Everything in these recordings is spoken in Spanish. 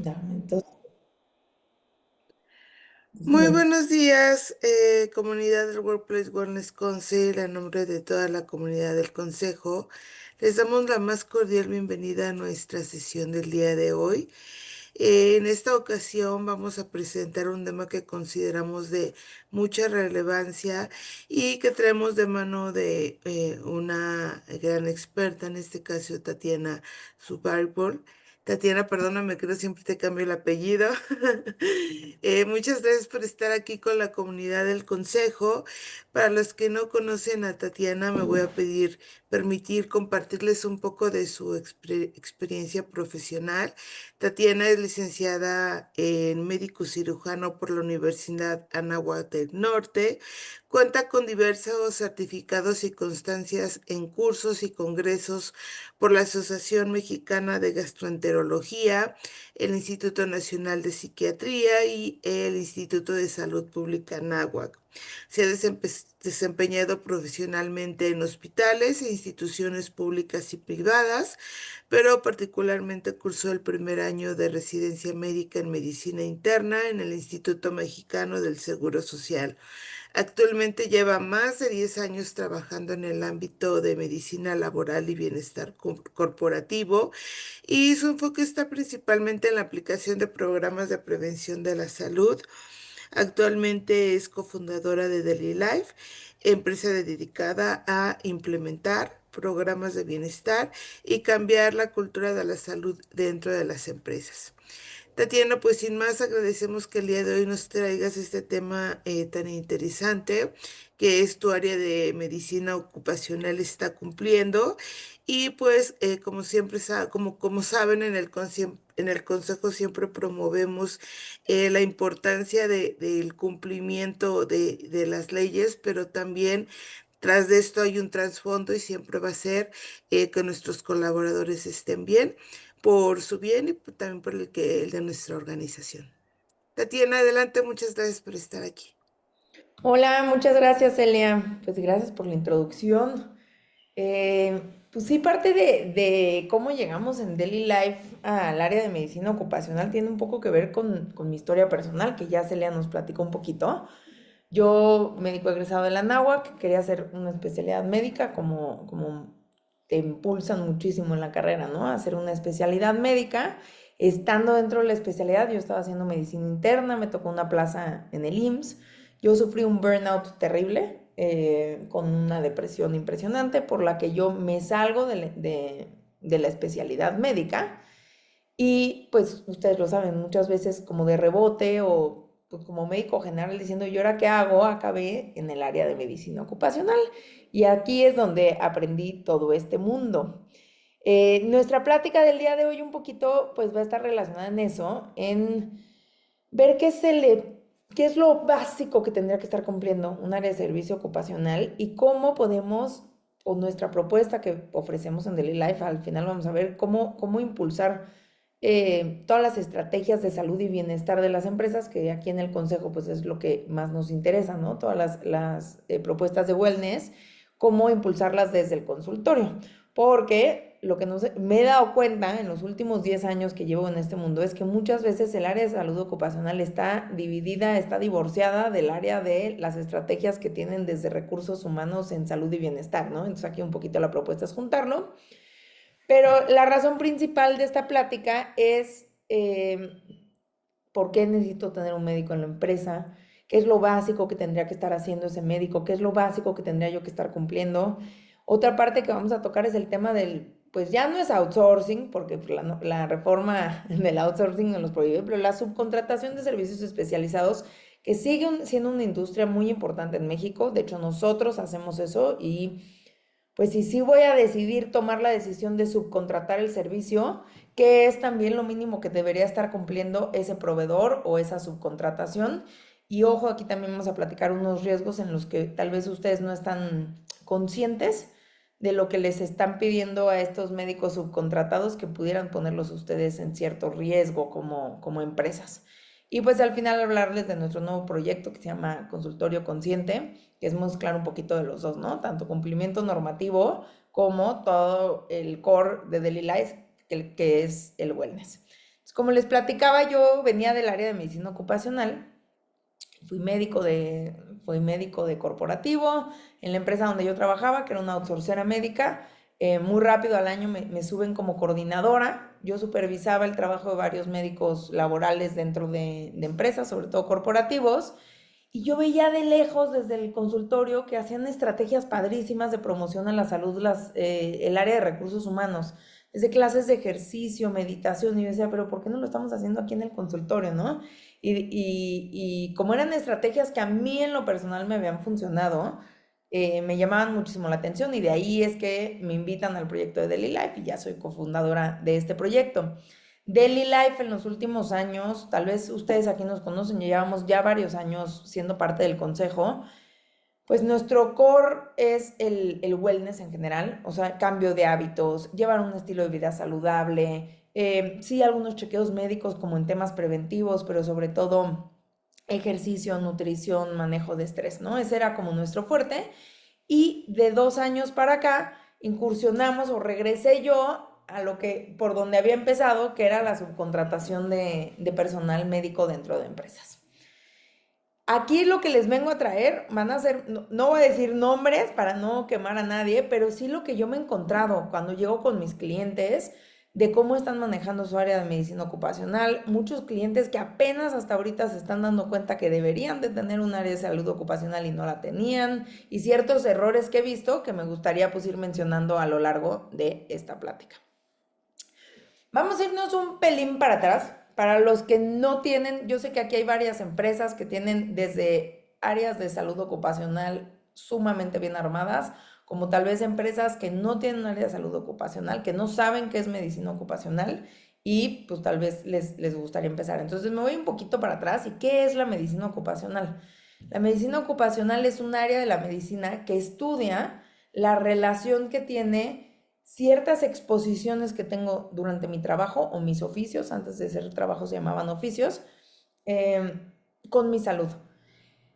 Dame, Muy entonces, buenos días, comunidad del Workplace Wellness Council. En nombre de toda la comunidad del Consejo, les damos la más cordial bienvenida a nuestra sesión del día de hoy. En esta ocasión vamos a presentar un tema que consideramos de mucha relevancia y que traemos de mano de una gran experta, en este caso Tatiana Subarbol. Tatiana, perdóname, creo siempre te cambio el apellido. Muchas gracias por estar aquí con la comunidad del Consejo. Para los que no conocen a Tatiana, me voy a permitir compartirles un poco de su experiencia profesional. Tatiana es licenciada en médico cirujano por la Universidad Anáhuac del Norte. Cuenta con diversos certificados y constancias en cursos y congresos por la Asociación Mexicana de Gastroenterología, el Instituto Nacional de Psiquiatría y el Instituto de Salud Pública Anáhuac. Se ha desempeñado profesionalmente en hospitales e instituciones públicas y privadas, pero particularmente cursó el primer año de residencia médica en medicina interna en el Instituto Mexicano del Seguro Social. Actualmente lleva más de 10 años trabajando en el ámbito de medicina laboral y bienestar corporativo, y su enfoque está principalmente en la aplicación de programas de prevención de la salud. Actualmente es cofundadora de Daily Life, empresa dedicada a implementar programas de bienestar y cambiar la cultura de la salud dentro de las empresas. Tatiana, pues sin más, agradecemos que el día de hoy nos traigas este tema tan interesante, que es tu área de medicina ocupacional está cumpliendo. Y pues, como siempre, como saben, en el Consejo siempre promovemos la importancia del cumplimiento de las leyes, pero también tras de esto hay un trasfondo y siempre va a ser que nuestros colaboradores estén bien por su bien y también por el de nuestra organización. Tatiana, adelante, muchas gracias por estar aquí. hola, muchas gracias, Elia. Pues gracias por la introducción. Eh, pues sí, parte de cómo llegamos en Daily Life al área de medicina ocupacional tiene un poco que ver con mi historia personal, que ya Celia nos platicó un poquito. Yo, médico egresado de la Anáhuac, quería hacer una especialidad médica, como te impulsan muchísimo en la carrera, ¿no? Hacer una especialidad médica. Estando dentro de la especialidad, yo estaba haciendo medicina interna, me tocó una plaza en el IMSS. Yo sufrí un burnout terrible, con una depresión impresionante, por la que yo me salgo de la especialidad médica y pues ustedes lo saben, muchas veces como de rebote o pues como médico general diciendo, ¿y ahora qué hago? Acabé en el área de medicina ocupacional. Y aquí es donde aprendí todo este mundo. Nuestra plática del día de hoy un poquito pues va a estar relacionada en eso, en ver qué es lo básico que tendría que estar cumpliendo un área de servicio ocupacional y cómo podemos, o nuestra propuesta que ofrecemos en Daily Life, al final vamos a ver cómo impulsar todas las estrategias de salud y bienestar de las empresas, que aquí en el consejo pues es lo que más nos interesa, ¿no? Todas las propuestas de wellness, cómo impulsarlas desde el consultorio. Porque lo que me he dado cuenta en los últimos 10 años que llevo en este mundo es que muchas veces el área de salud ocupacional está dividida, está divorciada del área de las estrategias que tienen desde recursos humanos en salud y bienestar, ¿no? Entonces aquí un poquito la propuesta es juntarlo. Pero la razón principal de esta plática es por qué necesito tener un médico en la empresa, qué es lo básico que tendría que estar haciendo ese médico, qué es lo básico que tendría yo que estar cumpliendo. Otra parte que vamos a tocar es el tema del, pues ya no es outsourcing, porque la reforma del outsourcing nos los prohíbe, pero la subcontratación de servicios especializados, que sigue siendo una industria muy importante en México. De hecho, nosotros hacemos eso y pues si sí voy a decidir tomar la decisión de subcontratar el servicio, que es también lo mínimo que debería estar cumpliendo ese proveedor o esa subcontratación. Y ojo, aquí también vamos a platicar unos riesgos en los que tal vez ustedes no están conscientes de lo que les están pidiendo a estos médicos subcontratados, que pudieran ponerlos ustedes en cierto riesgo como empresas. Y pues al final hablarles de nuestro nuevo proyecto que se llama Consultorio Consciente, que es mezclar un poquito de los dos, ¿no? Tanto cumplimiento normativo como todo el core de Daily Life, que es el wellness. Entonces, Como les platicaba, yo venía del área de medicina ocupacional. Fui médico de corporativo en la empresa donde yo trabajaba, que era una outsourcera médica. Muy rápido al año me suben como coordinadora. Yo supervisaba el trabajo de varios médicos laborales dentro de empresas, sobre todo corporativos. Y yo veía de lejos desde el consultorio que hacían estrategias padrísimas de promoción a la salud, el área de recursos humanos, desde clases de ejercicio, meditación, y yo decía, pero ¿por qué no lo estamos haciendo aquí en el consultorio, no? Y como eran estrategias que a mí en lo personal me habían funcionado, me llamaban muchísimo la atención y de ahí es que me invitan al proyecto de Daily Life y ya soy cofundadora de este proyecto. Daily Life en los últimos años, tal vez ustedes aquí nos conocen, ya llevamos ya varios años siendo parte del consejo, pues nuestro core es el wellness en general, o sea, cambio de hábitos, llevar un estilo de vida saludable, sí algunos chequeos médicos como en temas preventivos, pero sobre todo ejercicio, nutrición, manejo de estrés, ¿no? Ese era como nuestro fuerte. Y de 2 años para acá incursionamos o regresé yo a lo que, por donde había empezado, que era la subcontratación de personal médico dentro de empresas. Aquí lo que les vengo a traer van a ser, no, no voy a decir nombres para no quemar a nadie, pero sí lo que yo me he encontrado cuando llego con mis clientes de cómo están manejando su área de medicina ocupacional. Muchos clientes que apenas hasta ahorita se están dando cuenta que deberían de tener un área de salud ocupacional y no la tenían, y ciertos errores que he visto que me gustaría pues ir mencionando a lo largo de esta plática. Vamos a irnos un pelín para atrás. Para los que no tienen, yo sé que aquí hay varias empresas que tienen desde áreas de salud ocupacional sumamente bien armadas, como tal vez empresas que no tienen un área de salud ocupacional, que no saben qué es medicina ocupacional y pues tal vez les gustaría empezar. Entonces me voy un poquito para atrás. ¿Y qué es la medicina ocupacional? La medicina ocupacional es un área de la medicina que estudia la relación que tiene ciertas exposiciones que tengo durante mi trabajo o mis oficios, antes de ser trabajo se llamaban oficios, eh, con mi salud.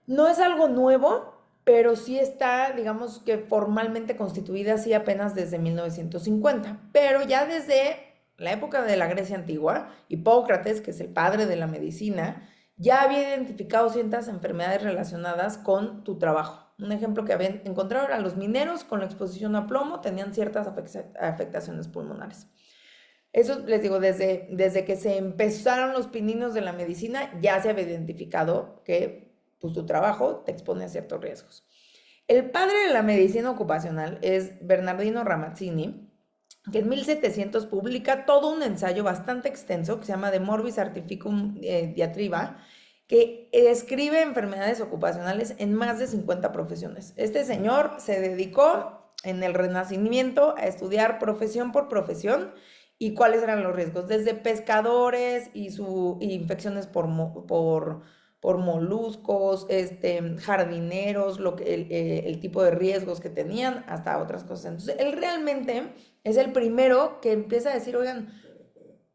No es algo nuevo, pero sí está, digamos que formalmente constituida así apenas desde 1950, pero ya desde la época de la Grecia antigua, Hipócrates, que es el padre de la medicina, ya había identificado ciertas enfermedades relacionadas con tu trabajo. Un ejemplo que habían encontrado era los mineros con la exposición a plomo tenían ciertas afectaciones pulmonares. Eso les digo, desde que se empezaron los pininos de la medicina, ya se había identificado que pues, tu trabajo te expone a ciertos riesgos. El padre de la medicina ocupacional es Bernardino Ramazzini, que en 1700 publica todo un ensayo bastante extenso que se llama De Morbis Artificum Diatriba, que describe enfermedades ocupacionales en más de 50 profesiones. Este señor se dedicó en el Renacimiento a estudiar profesión por profesión y cuáles eran los riesgos, desde pescadores y infecciones por moluscos, jardineros, el tipo de riesgos que tenían, hasta otras cosas. Entonces, él realmente es el primero que empieza a decir, oigan,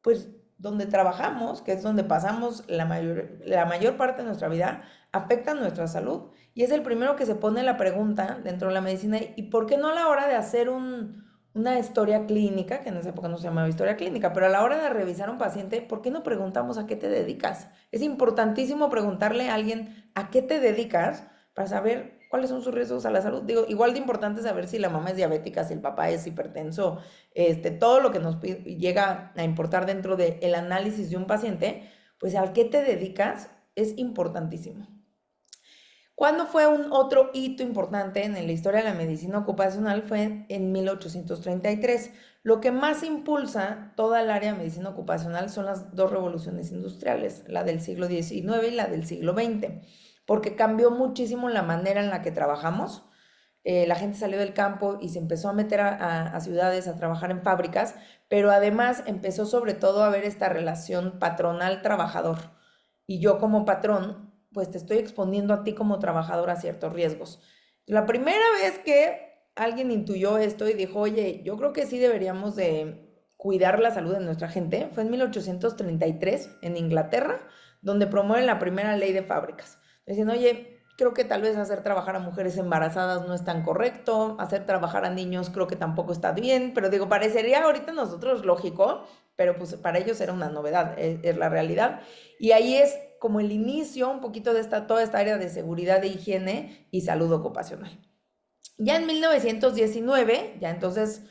pues donde trabajamos, que es donde pasamos la mayor parte de nuestra vida, afecta nuestra salud. Y es el primero que se pone la pregunta dentro de la medicina, ¿y por qué no a la hora de hacer una historia clínica, que en esa época no se llamaba historia clínica, pero a la hora de revisar a un paciente, ¿por qué no preguntamos a qué te dedicas? Es importantísimo preguntarle a alguien a qué te dedicas para saber cuáles son sus riesgos a la salud. Digo, igual de importante saber si la mamá es diabética, si el papá es hipertenso, todo lo que nos llega a importar dentro del análisis de un paciente, pues al qué te dedicas es importantísimo. ¿Cuándo fue un otro hito importante en la historia de la medicina ocupacional? Fue en 1833. Lo que más impulsa toda el área de medicina ocupacional son las dos revoluciones industriales, la del siglo XIX y la del siglo XX, porque cambió muchísimo la manera en la que trabajamos. La gente salió del campo y se empezó a meter a ciudades a trabajar en fábricas, pero además empezó sobre todo a ver esta relación patronal-trabajador. Y yo como patrón, pues te estoy exponiendo a ti como trabajador a ciertos riesgos. La primera vez que alguien intuyó esto y dijo, oye, yo creo que sí deberíamos de cuidar la salud de nuestra gente, fue en 1833 en Inglaterra, donde promueven la primera ley de fábricas. Diciendo, oye, creo que tal vez hacer trabajar a mujeres embarazadas no es tan correcto, hacer trabajar a niños creo que tampoco está bien, pero digo, parecería ahorita a nosotros lógico, pero pues para ellos era una novedad, es la realidad. Y ahí es como el inicio un poquito de toda esta área de seguridad, de higiene y salud ocupacional. Ya en 1919, ya entonces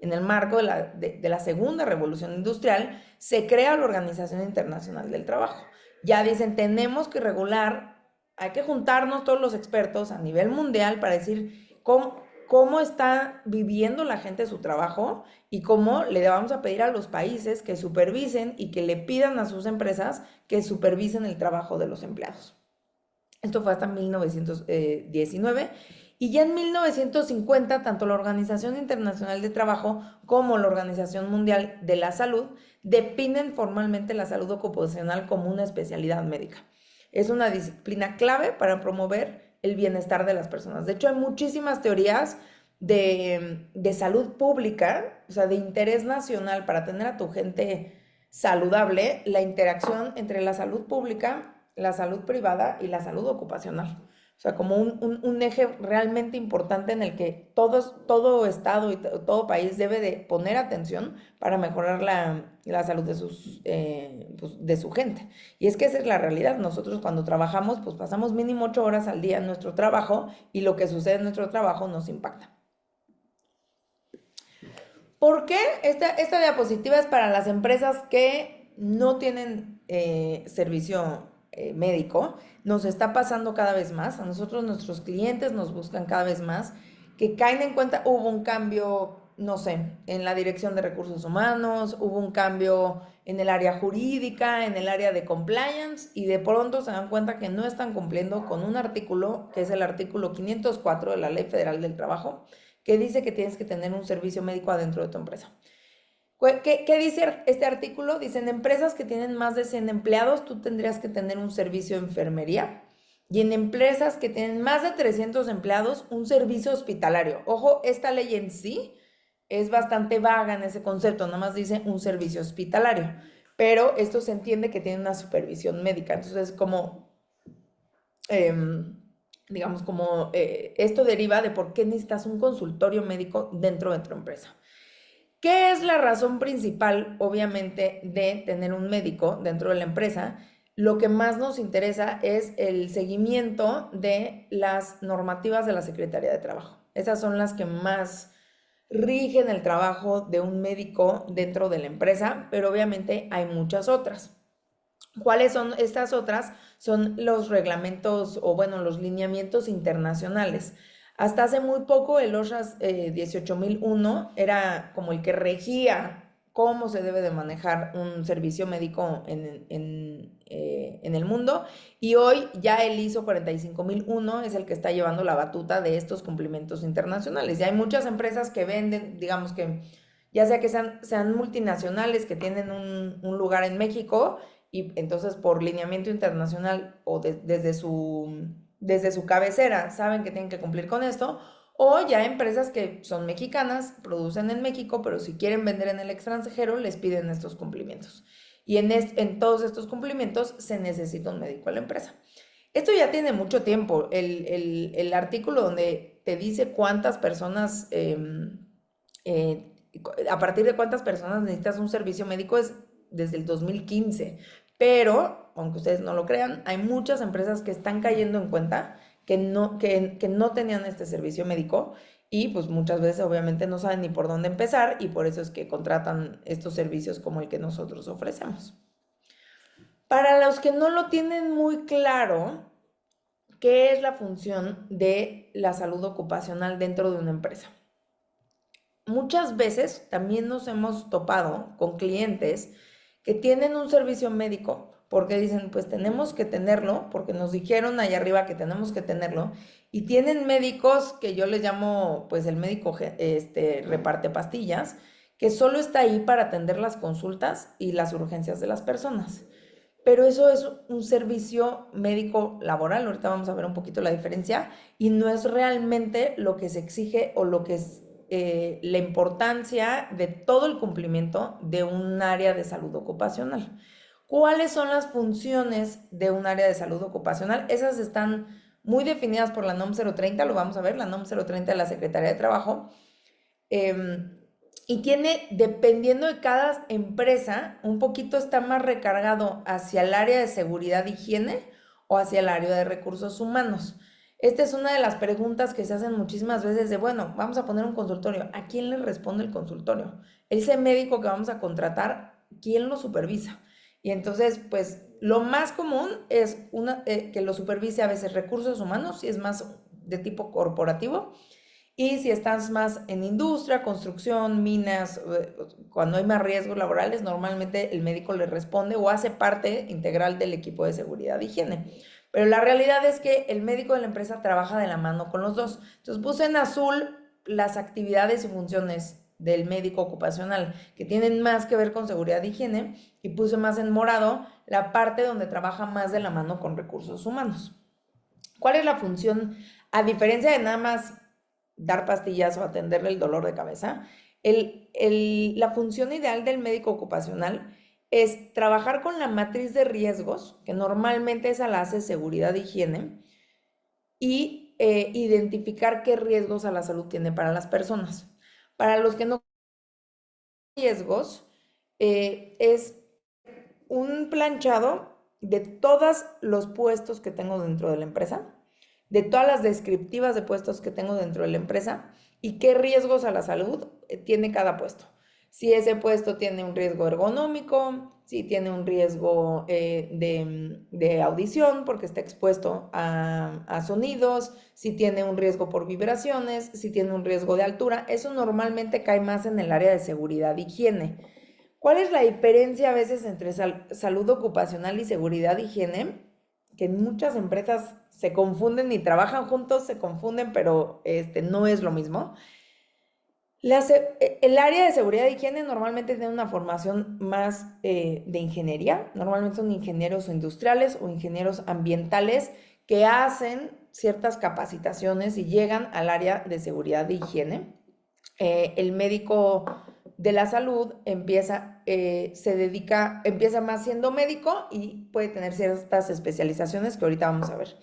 en el marco de la segunda revolución industrial, se crea la Organización Internacional del Trabajo. Ya dicen, tenemos que regular, hay que juntarnos todos los expertos a nivel mundial para decir cómo está viviendo la gente su trabajo y cómo le vamos a pedir a los países que supervisen y que le pidan a sus empresas que supervisen el trabajo de los empleados. Esto fue hasta 1919. Y ya en 1950, tanto la Organización Internacional de Trabajo como la Organización Mundial de la Salud definen formalmente la salud ocupacional como una especialidad médica. Es una disciplina clave para promover el bienestar de las personas. De hecho, hay muchísimas teorías de salud pública, o sea, de interés nacional para tener a tu gente saludable, la interacción entre la salud pública, la salud privada y la salud ocupacional. O sea, como un eje realmente importante en el que todo estado y todo país debe de poner atención para mejorar la salud pues, de su gente. Y es que esa es la realidad. Nosotros cuando trabajamos, pues pasamos mínimo 8 horas al día en nuestro trabajo y lo que sucede en nuestro trabajo nos impacta. ¿Por qué? Esta diapositiva es para las empresas que no tienen servicio médico. Nos está pasando cada vez más. A nosotros, nuestros clientes nos buscan cada vez más. Que caen en cuenta, hubo un cambio, no sé, en la dirección de recursos humanos, hubo un cambio en el área jurídica, en el área de compliance, y de pronto se dan cuenta que no están cumpliendo con un artículo, que es el artículo 504 de la Ley Federal del Trabajo, que dice que tienes que tener un servicio médico adentro de tu empresa. ¿Qué dice este artículo? Dice, en empresas que tienen más de 100 empleados, tú tendrías que tener un servicio de enfermería. Y en empresas que tienen más de 300 empleados, un servicio hospitalario. Ojo, esta ley en sí es bastante vaga en ese concepto, nada más dice un servicio hospitalario. Pero esto se entiende que tiene una supervisión médica. Entonces, digamos, esto deriva de por qué necesitas un consultorio médico dentro de tu empresa. ¿Qué es la razón principal, obviamente, de tener un médico dentro de la empresa? Lo que más nos interesa es el seguimiento de las normativas de la Secretaría de Trabajo. Esas son las que más rigen el trabajo de un médico dentro de la empresa, pero obviamente hay muchas otras. ¿Cuáles son estas otras? Son los reglamentos o bueno, los lineamientos internacionales. Hasta hace muy poco el OSHA 18001 era como el que regía cómo se debe de manejar un servicio médico en el mundo, y hoy ya el ISO 45001 es el que está llevando la batuta de estos cumplimientos internacionales. Ya hay muchas empresas que venden, digamos que ya sea que sean multinacionales que tienen un lugar en México y entonces por lineamiento internacional o desde su cabecera saben que tienen que cumplir con esto, o ya empresas que son mexicanas, producen en México, pero si quieren vender en el extranjero les piden estos cumplimientos. Y en todos estos cumplimientos se necesita un médico a la empresa. Esto ya tiene mucho tiempo. El artículo donde te dice cuántas personas, a partir de cuántas personas necesitas un servicio médico es desde el 2015. Pero, aunque ustedes no lo crean, hay muchas empresas que están cayendo en cuenta que no tenían este servicio médico y pues muchas veces obviamente no saben ni por dónde empezar, y por eso es que contratan estos servicios como el que nosotros ofrecemos. Para los que no lo tienen muy claro, ¿qué es la función de la salud ocupacional dentro de una empresa? Muchas veces también nos hemos topado con clientes que tienen un servicio médico porque dicen, pues tenemos que tenerlo, porque nos dijeron allá arriba que tenemos que tenerlo, y tienen médicos que yo les llamo, pues el médico reparte pastillas, que solo está ahí para atender las consultas y las urgencias de las personas. Pero eso es un servicio médico laboral, ahorita vamos a ver un poquito la diferencia, y no es realmente lo que se exige o lo que es la importancia de todo el cumplimiento de un área de salud ocupacional. ¿Cuáles son las funciones de un área de salud ocupacional? Esas están muy definidas por la NOM 030, lo vamos a ver, la NOM 030 de la Secretaría de Trabajo. y tiene, dependiendo de cada empresa, un poquito está más recargado hacia el área de seguridad e higiene o hacia el área de recursos humanos. Esta es una de las preguntas que se hacen muchísimas veces de, bueno, vamos a poner un consultorio. ¿A quién le responde el consultorio? Ese médico que vamos a contratar, ¿quién lo supervisa? Y entonces, pues, lo más común es que lo supervise a veces recursos humanos, si es más de tipo corporativo, y si estás más en industria, construcción, minas, cuando hay más riesgos laborales, normalmente el médico le responde o hace parte integral del equipo de seguridad e higiene. Pero la realidad es que el médico de la empresa trabaja de la mano con los dos. Entonces puse en azul las actividades y funciones del médico ocupacional que tienen más que ver con seguridad e higiene, y puse más en morado la parte donde trabaja más de la mano con recursos humanos. ¿Cuál es la función? A diferencia de nada más dar pastillas o atenderle el dolor de cabeza, la función ideal del médico ocupacional es trabajar con la matriz de riesgos, que normalmente esa la hace seguridad e higiene, y identificar qué riesgos a la salud tiene para las personas. Para los que no riesgos, es un planchado de todos los puestos que tengo dentro de la empresa, de todas las descriptivas de puestos que tengo dentro de la empresa y qué riesgos a la salud tiene cada puesto. Si ese puesto tiene un riesgo ergonómico, si tiene un riesgo de audición porque está expuesto a sonidos, si tiene un riesgo por vibraciones, si tiene un riesgo de altura, eso normalmente cae más en el área de seguridad e higiene. ¿Cuál es la diferencia a veces entre salud ocupacional y seguridad e higiene? Que en muchas empresas se confunden y trabajan juntos, se confunden, pero no es lo mismo. El área de seguridad e higiene normalmente tiene una formación más de ingeniería. Normalmente son ingenieros industriales o ingenieros ambientales que hacen ciertas capacitaciones y llegan al área de seguridad e higiene. El médico de la salud empieza más siendo médico y puede tener ciertas especializaciones que ahorita vamos a ver.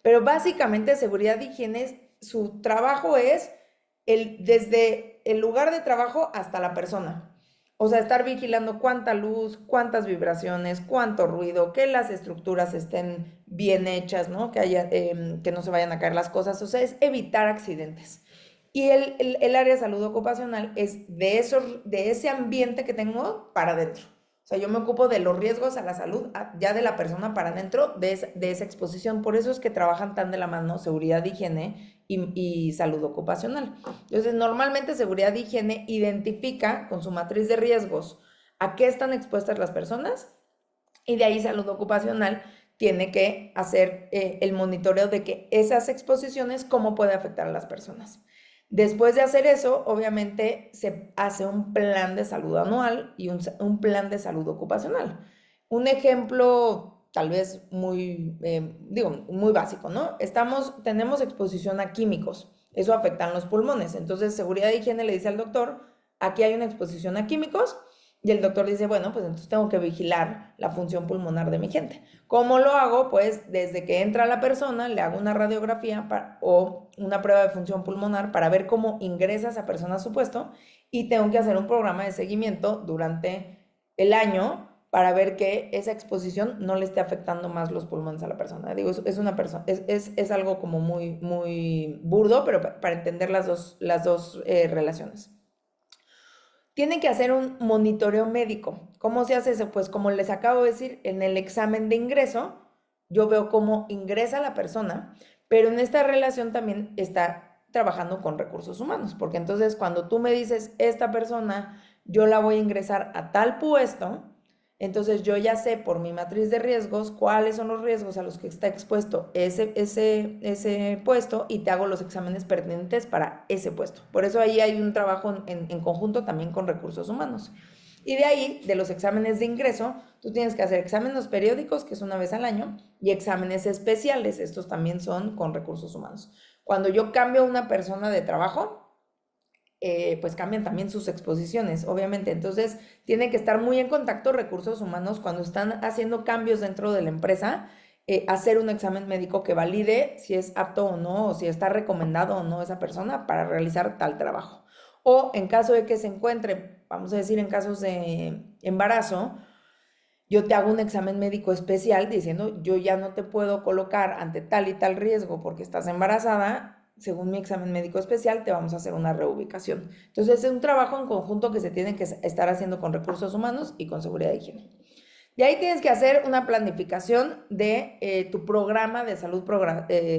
Pero básicamente seguridad e higiene, su trabajo es desde el lugar de trabajo hasta la persona. O sea, estar vigilando cuánta luz, cuántas vibraciones, cuánto ruido, que las estructuras estén bien hechas, ¿no? Que no se vayan a caer las cosas. O sea, es evitar accidentes. Y el área de salud ocupacional es de ese ambiente que tengo para adentro. O sea, yo me ocupo de los riesgos a la salud ya de la persona para adentro de esa exposición. Por eso es que trabajan tan de la mano seguridad, higiene y salud ocupacional. Entonces, normalmente seguridad e higiene identifica con su matriz de riesgos a qué están expuestas las personas, y de ahí salud ocupacional tiene que hacer el monitoreo de que esas exposiciones, cómo puede afectar a las personas. Después de hacer eso, obviamente se hace un plan de salud anual y un plan de salud ocupacional. Un ejemplo tal vez muy básico, ¿no? Tenemos exposición a químicos, eso afecta a los pulmones. Entonces, seguridad e higiene le dice al doctor, aquí hay una exposición a químicos, y el doctor dice, bueno, pues entonces tengo que vigilar la función pulmonar de mi gente. ¿Cómo lo hago? Pues desde que entra la persona, le hago una radiografía o una prueba de función pulmonar para ver cómo ingresa esa persona a su puesto, y tengo que hacer un programa de seguimiento durante el año para ver que esa exposición no le esté afectando más los pulmones a la persona. Digo, es algo como muy, muy burdo, pero para entender las dos relaciones. Tienen que hacer un monitoreo médico. ¿Cómo se hace eso? Pues como les acabo de decir, en el examen de ingreso, yo veo cómo ingresa la persona, pero en esta relación también está trabajando con recursos humanos, porque entonces cuando tú me dices, esta persona, yo la voy a ingresar a tal puesto, entonces yo ya sé por mi matriz de riesgos cuáles son los riesgos a los que está expuesto ese puesto, y te hago los exámenes pertinentes para ese puesto. Por eso ahí hay un trabajo en conjunto también con recursos humanos. Y de ahí, de los exámenes de ingreso, tú tienes que hacer exámenes periódicos, que es una vez al año, y exámenes especiales, estos también son con recursos humanos. Cuando yo cambio a una persona de trabajo, pues cambian también sus exposiciones, obviamente. Entonces, tienen que estar muy en contacto recursos humanos cuando están haciendo cambios dentro de la empresa, hacer un examen médico que valide si es apto o no, o si está recomendado o no esa persona para realizar tal trabajo. O en caso de que se encuentre, vamos a decir, en casos de embarazo, yo te hago un examen médico especial diciendo, yo ya no te puedo colocar ante tal y tal riesgo porque estás embarazada, según mi examen médico especial, te vamos a hacer una reubicación. Entonces, es un trabajo en conjunto que se tiene que estar haciendo con recursos humanos y con seguridad de higiene. De ahí tienes que hacer una planificación de tu programa de salud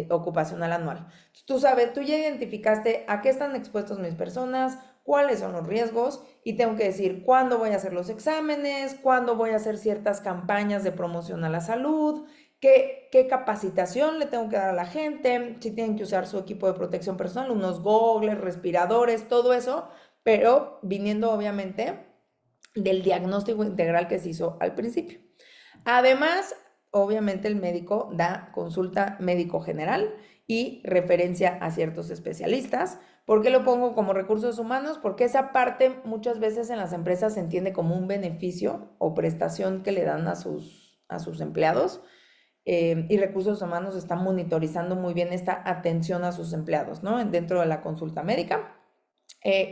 ocupacional anual. Tú sabes, tú ya identificaste a qué están expuestos mis personas, cuáles son los riesgos y tengo que decir cuándo voy a hacer los exámenes, cuándo voy a hacer ciertas campañas de promoción a la salud, qué capacitación le tengo que dar a la gente, si tienen que usar su equipo de protección personal, unos gogles, respiradores, todo eso, pero viniendo obviamente del diagnóstico integral que se hizo al principio. Además, obviamente el médico da consulta médico general y referencia a ciertos especialistas. ¿Por qué lo pongo como recursos humanos? Porque esa parte muchas veces en las empresas se entiende como un beneficio o prestación que le dan a sus empleados. Y recursos humanos está monitorizando muy bien esta atención a sus empleados, ¿no? Dentro de la consulta médica.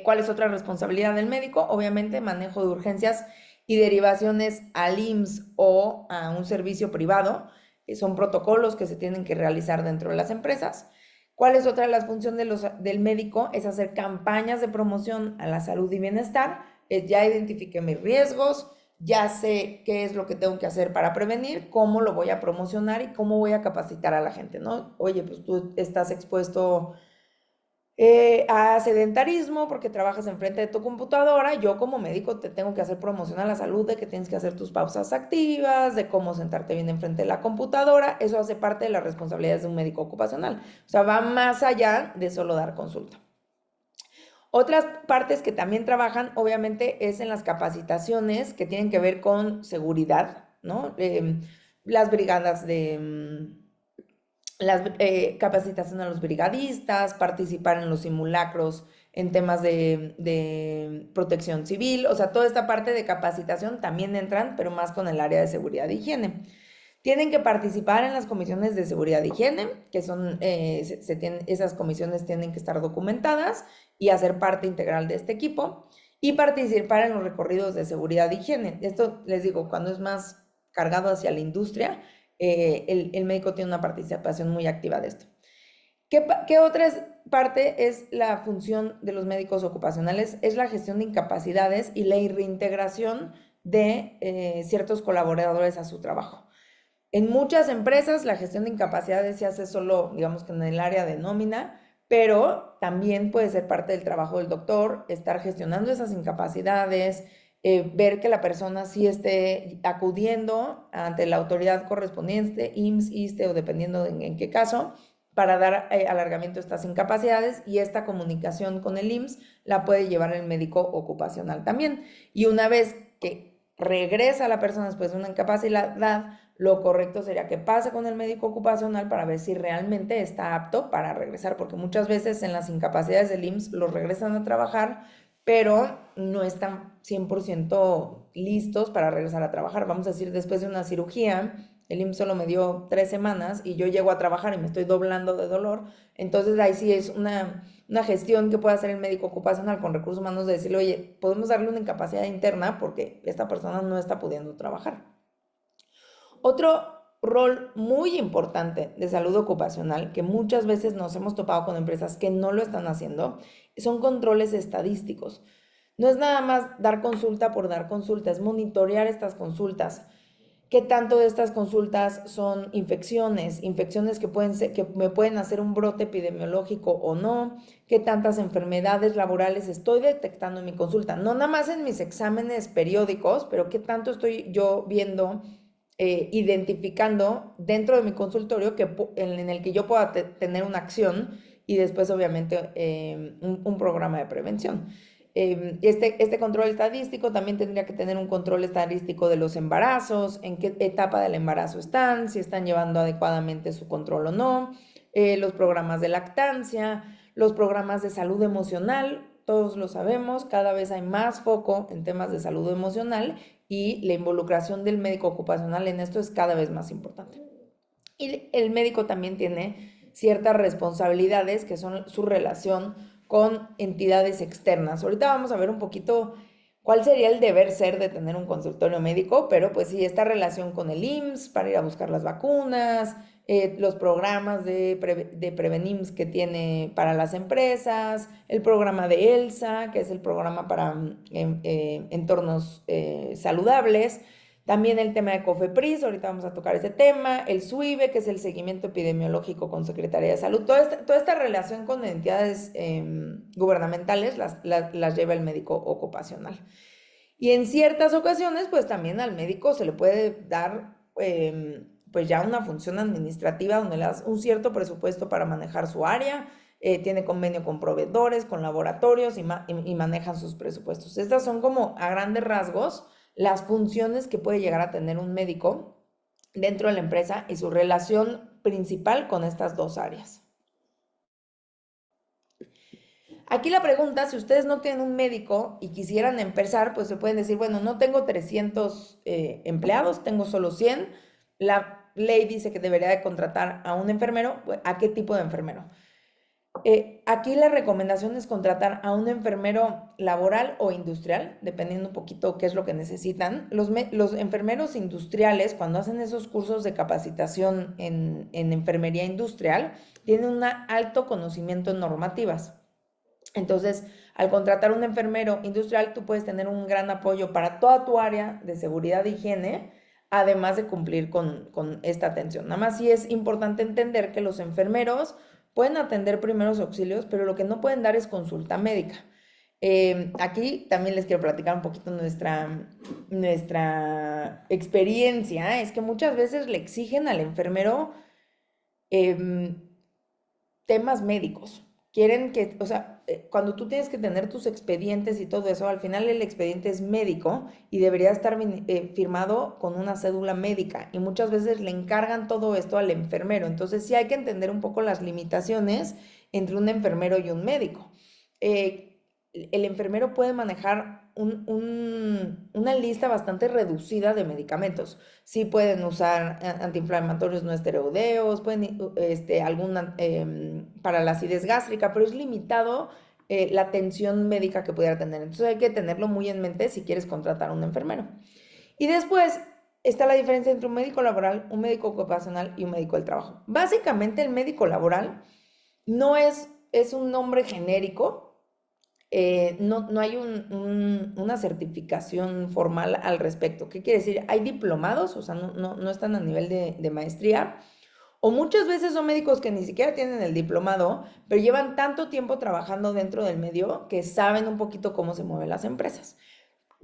¿Cuál es otra responsabilidad del médico? Obviamente, manejo de urgencias y derivaciones al IMSS o a un servicio privado. Son protocolos que se tienen que realizar dentro de las empresas. ¿Cuál es otra de las funciones del médico? Es hacer campañas de promoción a la salud y bienestar. Ya identifiqué mis riesgos, ya sé qué es lo que tengo que hacer para prevenir, cómo lo voy a promocionar y cómo voy a capacitar a la gente, ¿no? Oye, pues tú estás expuesto a sedentarismo porque trabajas enfrente de tu computadora. Yo como médico te tengo que hacer promoción a la salud de que tienes que hacer tus pausas activas, de cómo sentarte bien enfrente de la computadora. Eso hace parte de las responsabilidades de un médico ocupacional. O sea, va más allá de solo dar consulta. Otras partes que también trabajan, obviamente, es en las capacitaciones que tienen que ver con seguridad, ¿no? Las brigadas las capacitación a los brigadistas, participar en los simulacros en temas de protección civil, o sea, toda esta parte de capacitación también entran, pero más con el área de seguridad e higiene. Tienen que participar en las comisiones de seguridad e higiene, que son, esas comisiones tienen que estar documentadas y hacer parte integral de este equipo, y participar en los recorridos de seguridad e higiene. Esto, les digo, cuando es más cargado hacia la industria, el médico tiene una participación muy activa de esto. ¿Qué otra parte es la función de los médicos ocupacionales? Es la gestión de incapacidades y la reintegración de ciertos colaboradores a su trabajo. En muchas empresas la gestión de incapacidades se hace solo, digamos que en el área de nómina, pero también puede ser parte del trabajo del doctor, estar gestionando esas incapacidades, ver que la persona sí esté acudiendo ante la autoridad correspondiente, IMSS, ISSSTE o dependiendo en qué caso, para dar alargamiento a estas incapacidades, y esta comunicación con el IMSS la puede llevar el médico ocupacional también. Y una vez que regresa la persona después de una incapacidad, lo correcto sería que pase con el médico ocupacional para ver si realmente está apto para regresar, porque muchas veces en las incapacidades del IMSS los regresan a trabajar, pero no están 100% listos para regresar a trabajar. Vamos a decir, después de una cirugía, el IMSS solo me dio 3 semanas y yo llego a trabajar y me estoy doblando de dolor. Entonces ahí sí es una gestión que puede hacer el médico ocupacional con recursos humanos de decirle, oye, podemos darle una incapacidad interna porque esta persona no está pudiendo trabajar. Otro rol muy importante de salud ocupacional, que muchas veces nos hemos topado con empresas que no lo están haciendo, son controles estadísticos. No es nada más dar consulta por dar consulta, es monitorear estas consultas. ¿Qué tanto de estas consultas son infecciones? Infecciones que me pueden hacer un brote epidemiológico o no. ¿Qué tantas enfermedades laborales estoy detectando en mi consulta? No nada más en mis exámenes periódicos, pero qué tanto estoy yo viendo, identificando dentro de mi consultorio en el que yo pueda tener una acción y después obviamente un programa de prevención. Este control estadístico también tendría que tener un control estadístico de los embarazos, en qué etapa del embarazo están, si están llevando adecuadamente su control o no, los programas de lactancia, los programas de salud emocional. Todos lo sabemos, cada vez hay más foco en temas de salud emocional y la involucración del médico ocupacional en esto es cada vez más importante. Y el médico también tiene ciertas responsabilidades que son su relación con entidades externas. Ahorita vamos a ver un poquito cuál sería el deber ser de tener un consultorio médico, pero pues sí, esta relación con el IMSS para ir a buscar las vacunas, los programas de Prevenims que tiene para las empresas, el programa de ELSA, que es el programa para entornos saludables, también el tema de COFEPRIS, ahorita vamos a tocar ese tema, el SUIBE, que es el seguimiento epidemiológico con Secretaría de Salud. Toda esta relación con entidades gubernamentales las lleva el médico ocupacional. Y en ciertas ocasiones, pues también al médico se le puede dar pues ya una función administrativa donde le das un cierto presupuesto para manejar su área, tiene convenio con proveedores, con laboratorios y manejan sus presupuestos. Estas son como a grandes rasgos las funciones que puede llegar a tener un médico dentro de la empresa y su relación principal con estas dos áreas. Aquí la pregunta, si ustedes no tienen un médico y quisieran empezar, pues se pueden decir, bueno, no tengo 300 empleados, tengo solo 100. La ley dice que debería de contratar a un enfermero. ¿A qué tipo de enfermero? Aquí la recomendación es contratar a un enfermero laboral o industrial, dependiendo un poquito qué es lo que necesitan. Los enfermeros industriales, cuando hacen esos cursos de capacitación en enfermería industrial, tienen un alto conocimiento en normativas. Entonces, al contratar un enfermero industrial, tú puedes tener un gran apoyo para toda tu área de seguridad e higiene, además de cumplir con esta atención. Nada más sí es importante entender que los enfermeros pueden atender primeros auxilios, pero lo que no pueden dar es consulta médica. Aquí también les quiero platicar un poquito nuestra experiencia. Es que muchas veces le exigen al enfermero temas médicos. Quieren que, o sea, cuando tú tienes que tener tus expedientes y todo eso, al final el expediente es médico y debería estar firmado con una cédula médica y muchas veces le encargan todo esto al enfermero. Entonces sí hay que entender un poco las limitaciones entre un enfermero y un médico. El enfermero puede manejar una lista bastante reducida de medicamentos. Sí pueden usar antiinflamatorios no esteroideos, pueden alguna para la acidez gástrica, pero es limitado la atención médica que pudiera tener. Entonces hay que tenerlo muy en mente si quieres contratar a un enfermero. Y después está la diferencia entre un médico laboral, un médico ocupacional y un médico del trabajo. Básicamente el médico laboral no es un nombre genérico. No hay una certificación formal al respecto. ¿Qué quiere decir? Hay diplomados, o sea, no están a nivel de maestría, o muchas veces son médicos que ni siquiera tienen el diplomado, pero llevan tanto tiempo trabajando dentro del medio que saben un poquito cómo se mueven las empresas.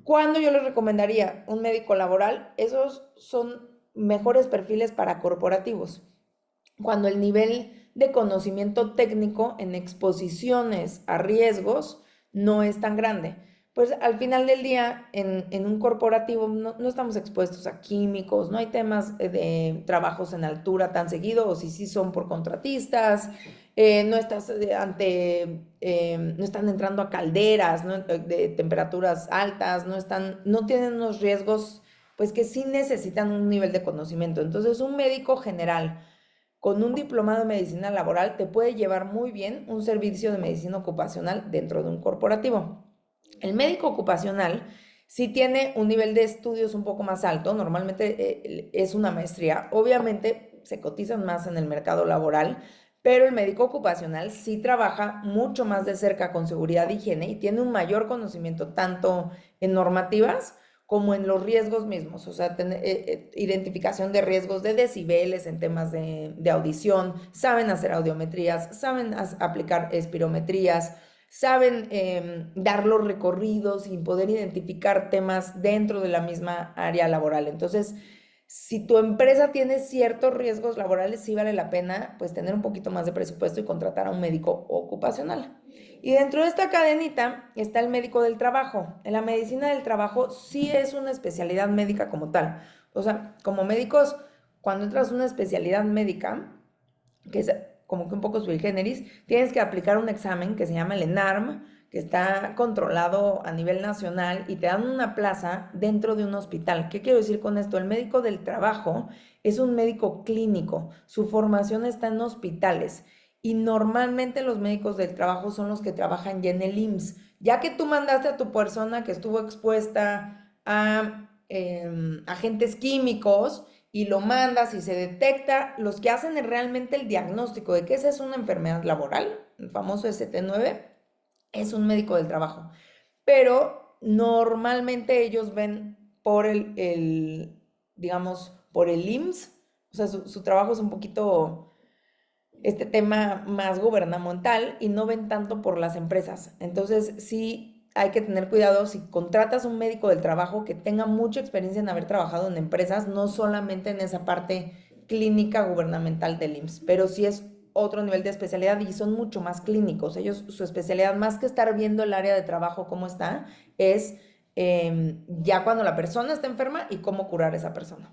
¿Cuándo yo les recomendaría un médico laboral? Esos son mejores perfiles para corporativos. Cuando el nivel de conocimiento técnico en exposiciones a riesgos no es tan grande. Pues al final del día, en un corporativo no estamos expuestos a químicos, no hay temas de trabajos en altura tan seguido, o si sí son por contratistas, no estás no están entrando a calderas, ¿no? De temperaturas altas, no tienen unos riesgos, pues que sí necesitan un nivel de conocimiento. Entonces, un médico general con un diplomado de medicina laboral te puede llevar muy bien un servicio de medicina ocupacional dentro de un corporativo. El médico ocupacional sí tiene un nivel de estudios un poco más alto, normalmente es una maestría, obviamente se cotizan más en el mercado laboral, pero el médico ocupacional sí trabaja mucho más de cerca con seguridad e higiene y tiene un mayor conocimiento tanto en normativas como en los riesgos mismos, o sea, identificación de riesgos de decibeles en temas de audición, saben hacer audiometrías, saben aplicar espirometrías, saben dar los recorridos y poder identificar temas dentro de la misma área laboral. Entonces, si tu empresa tiene ciertos riesgos laborales, sí vale la pena pues tener un poquito más de presupuesto y contratar a un médico ocupacional. Y dentro de esta cadenita está el médico del trabajo. En la medicina del trabajo sí es una especialidad médica como tal. O sea, como médicos, cuando entras a una especialidad médica, que es como que un poco sui generis, tienes que aplicar un examen que se llama el ENARM, que está controlado a nivel nacional y te dan una plaza dentro de un hospital. ¿Qué quiero decir con esto? El médico del trabajo es un médico clínico, su formación está en hospitales y normalmente los médicos del trabajo son los que trabajan ya en el IMSS. Ya que tú mandaste a tu persona que estuvo expuesta a agentes químicos y lo mandas y se detecta, los que hacen realmente el diagnóstico de que esa es una enfermedad laboral, el famoso ST9, es un médico del trabajo. Pero normalmente ellos ven por digamos, por el IMSS, o sea, su trabajo es un poquito este tema más gubernamental y no ven tanto por las empresas. Entonces, sí hay que tener cuidado si contratas un médico del trabajo que tenga mucha experiencia en haber trabajado en empresas, no solamente en esa parte clínica gubernamental del IMSS, pero sí es otro nivel de especialidad y son mucho más clínicos. Ellos, su especialidad, más que estar viendo el área de trabajo cómo está, es ya cuando la persona está enferma y cómo curar a esa persona.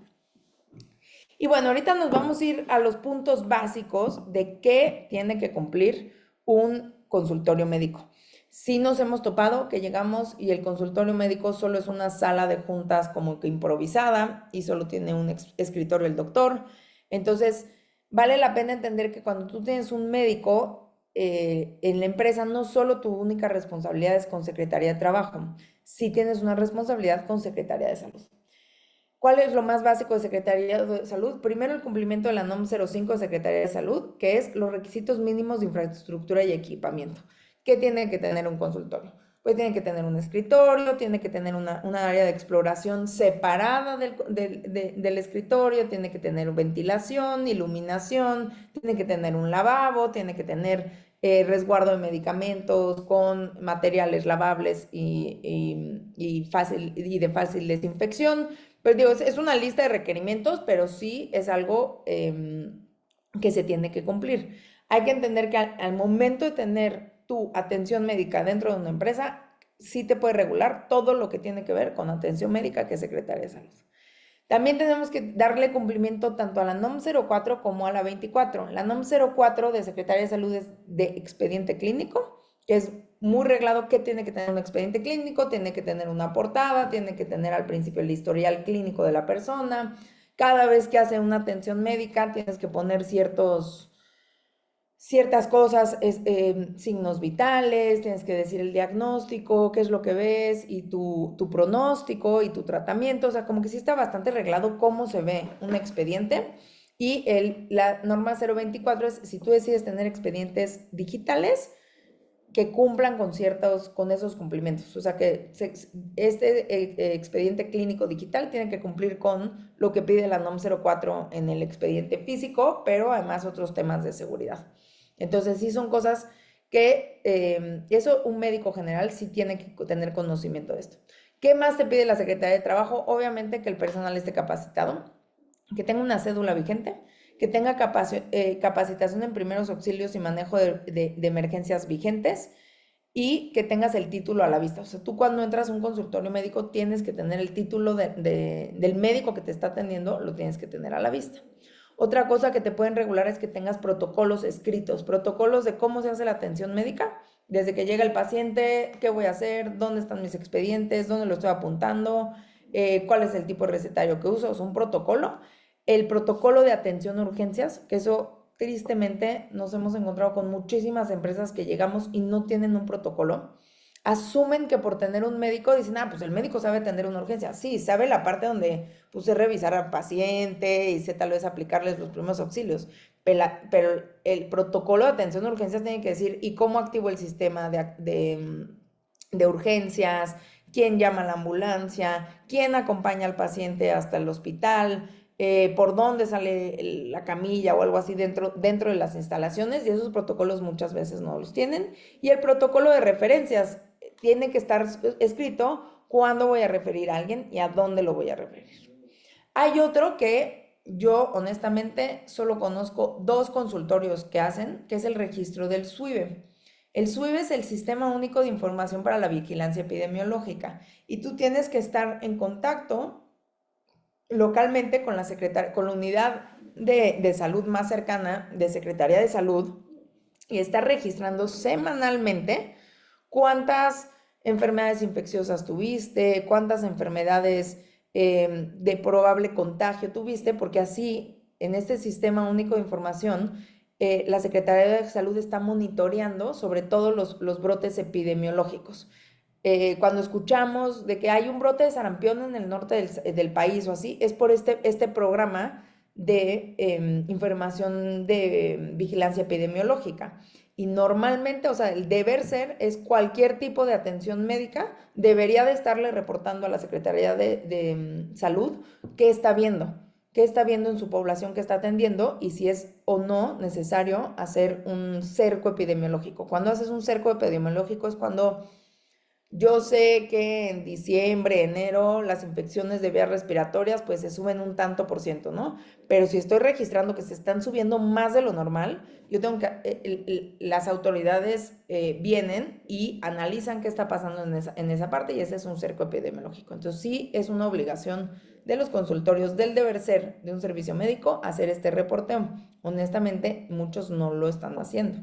Y bueno, ahorita nos vamos a ir a los puntos básicos de qué tiene que cumplir un consultorio médico. Sí nos hemos topado que llegamos y el consultorio médico solo es una sala de juntas como que improvisada y solo tiene un escritorio el doctor. Entonces, vale la pena entender que cuando tú tienes un médico en la empresa, no solo tu única responsabilidad es con Secretaría de Trabajo, sí tienes una responsabilidad con Secretaría de Salud. ¿Cuál es lo más básico de Secretaría de Salud? Primero, el cumplimiento de la NOM 05 de Secretaría de Salud, que es los requisitos mínimos de infraestructura y equipamiento. ¿Qué tiene que tener un consultorio? Pues tiene que tener un escritorio, tiene que tener una área de exploración separada del escritorio, tiene que tener ventilación, iluminación, tiene que tener un lavabo, tiene que tener resguardo de medicamentos con materiales lavables y de fácil desinfección. Pero digo, es una lista de requerimientos, pero sí es algo que se tiene que cumplir. Hay que entender que al momento de tener tu atención médica dentro de una empresa, sí te puede regular todo lo que tiene que ver con atención médica, que es Secretaría de Salud. También tenemos que darle cumplimiento tanto a la NOM 04 como a la 24. La NOM 04 de Secretaría de Salud es de expediente clínico, que es muy reglado que tiene que tener un expediente clínico, tiene que tener una portada, tiene que tener al principio el historial clínico de la persona. Cada vez que hace una atención médica tienes que poner ciertas cosas, signos vitales, tienes que decir el diagnóstico, qué es lo que ves y tu pronóstico y tu tratamiento, o sea, como que sí está bastante reglado cómo se ve un expediente. Y la norma 024 es si tú decides tener expedientes digitales que cumplan con esos cumplimientos. O sea, que expediente clínico digital tiene que cumplir con lo que pide la NOM 04 en el expediente físico, pero además otros temas de seguridad. Entonces, sí son cosas que eso un médico general sí tiene que tener conocimiento de esto. ¿Qué más te pide la Secretaría de Trabajo? Obviamente que el personal esté capacitado, que tenga una cédula vigente, que tenga capacitación en primeros auxilios y manejo de emergencias vigentes y que tengas el título a la vista. O sea, tú cuando entras a un consultorio médico tienes que tener el título del médico que te está atendiendo, lo tienes que tener a la vista. Otra cosa que te pueden regular es que tengas protocolos escritos, protocolos de cómo se hace la atención médica, desde que llega el paciente, qué voy a hacer, dónde están mis expedientes, dónde lo estoy apuntando, cuál es el tipo de recetario que uso, es un protocolo. El protocolo de atención a urgencias, que eso tristemente nos hemos encontrado con muchísimas empresas que llegamos y no tienen un protocolo. Asumen que por tener un médico dicen, pues el médico sabe atender una urgencia. Sí, sabe la parte donde puse revisar al paciente y sé tal vez aplicarles los primeros auxilios. Pero el protocolo de atención a urgencias tiene que decir, ¿y cómo activo el sistema de urgencias? ¿Quién llama a la ambulancia? ¿Quién acompaña al paciente hasta el hospital? Por dónde sale la camilla o algo así dentro de las instalaciones, y esos protocolos muchas veces no los tienen. Y el protocolo de referencias tiene que estar escrito cuándo voy a referir a alguien y a dónde lo voy a referir. Hay otro que yo honestamente solo conozco dos consultorios que hacen, que es el registro del SUIBE. El SUIBE es el Sistema Único de Información para la Vigilancia Epidemiológica y tú tienes que estar en contacto localmente con con la unidad de salud más cercana de Secretaría de Salud y está registrando semanalmente cuántas enfermedades infecciosas tuviste, cuántas enfermedades de probable contagio tuviste, porque así en este sistema único de información la Secretaría de Salud está monitoreando sobre todo los brotes epidemiológicos. Cuando escuchamos de que hay un brote de sarampión en el norte del país o así, es por este programa de información de vigilancia epidemiológica. Y normalmente, o sea, el deber ser es cualquier tipo de atención médica debería de estarle reportando a la Secretaría de Salud qué está viendo en su población que está atendiendo y si es o no necesario hacer un cerco epidemiológico. Cuando haces un cerco epidemiológico es cuando yo sé que en diciembre, enero, las infecciones de vías respiratorias pues se suben un tanto por ciento, ¿no? Pero si estoy registrando que se están subiendo más de lo normal, yo tengo que, las autoridades vienen y analizan qué está pasando en esa parte y ese es un cerco epidemiológico. Entonces sí es una obligación de los consultorios del deber ser de un servicio médico hacer este reporteo. Honestamente, muchos no lo están haciendo.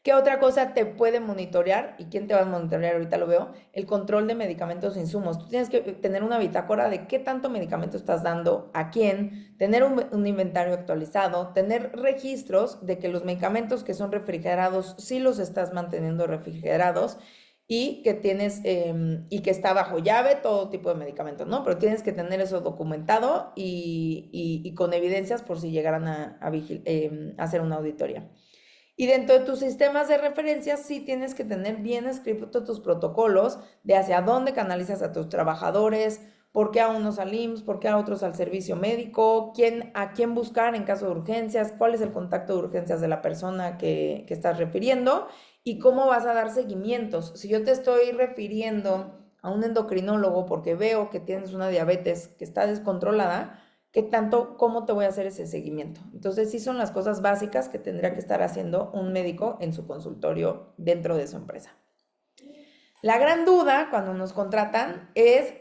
¿Qué otra cosa te puede monitorear? ¿Y quién te va a monitorear? Ahorita lo veo. El control de medicamentos e insumos. Tú tienes que tener una bitácora de qué tanto medicamento estás dando, a quién, tener un inventario actualizado, tener registros de que los medicamentos que son refrigerados, sí los estás manteniendo refrigerados y que tienes, y que está bajo llave todo tipo de medicamentos, ¿no? Pero tienes que tener eso documentado y con evidencias por si llegaran a hacer una auditoría. Y dentro de tus sistemas de referencia sí tienes que tener bien escritos tus protocolos de hacia dónde canalizas a tus trabajadores, por qué a unos al IMSS, por qué a otros al servicio médico, a quién buscar en caso de urgencias, cuál es el contacto de urgencias de la persona que estás refiriendo y cómo vas a dar seguimientos. Si yo te estoy refiriendo a un endocrinólogo porque veo que tienes una diabetes que está descontrolada, ¿qué tanto, cómo te voy a hacer ese seguimiento? Entonces, sí son las cosas básicas que tendría que estar haciendo un médico en su consultorio dentro de su empresa. La gran duda cuando nos contratan es,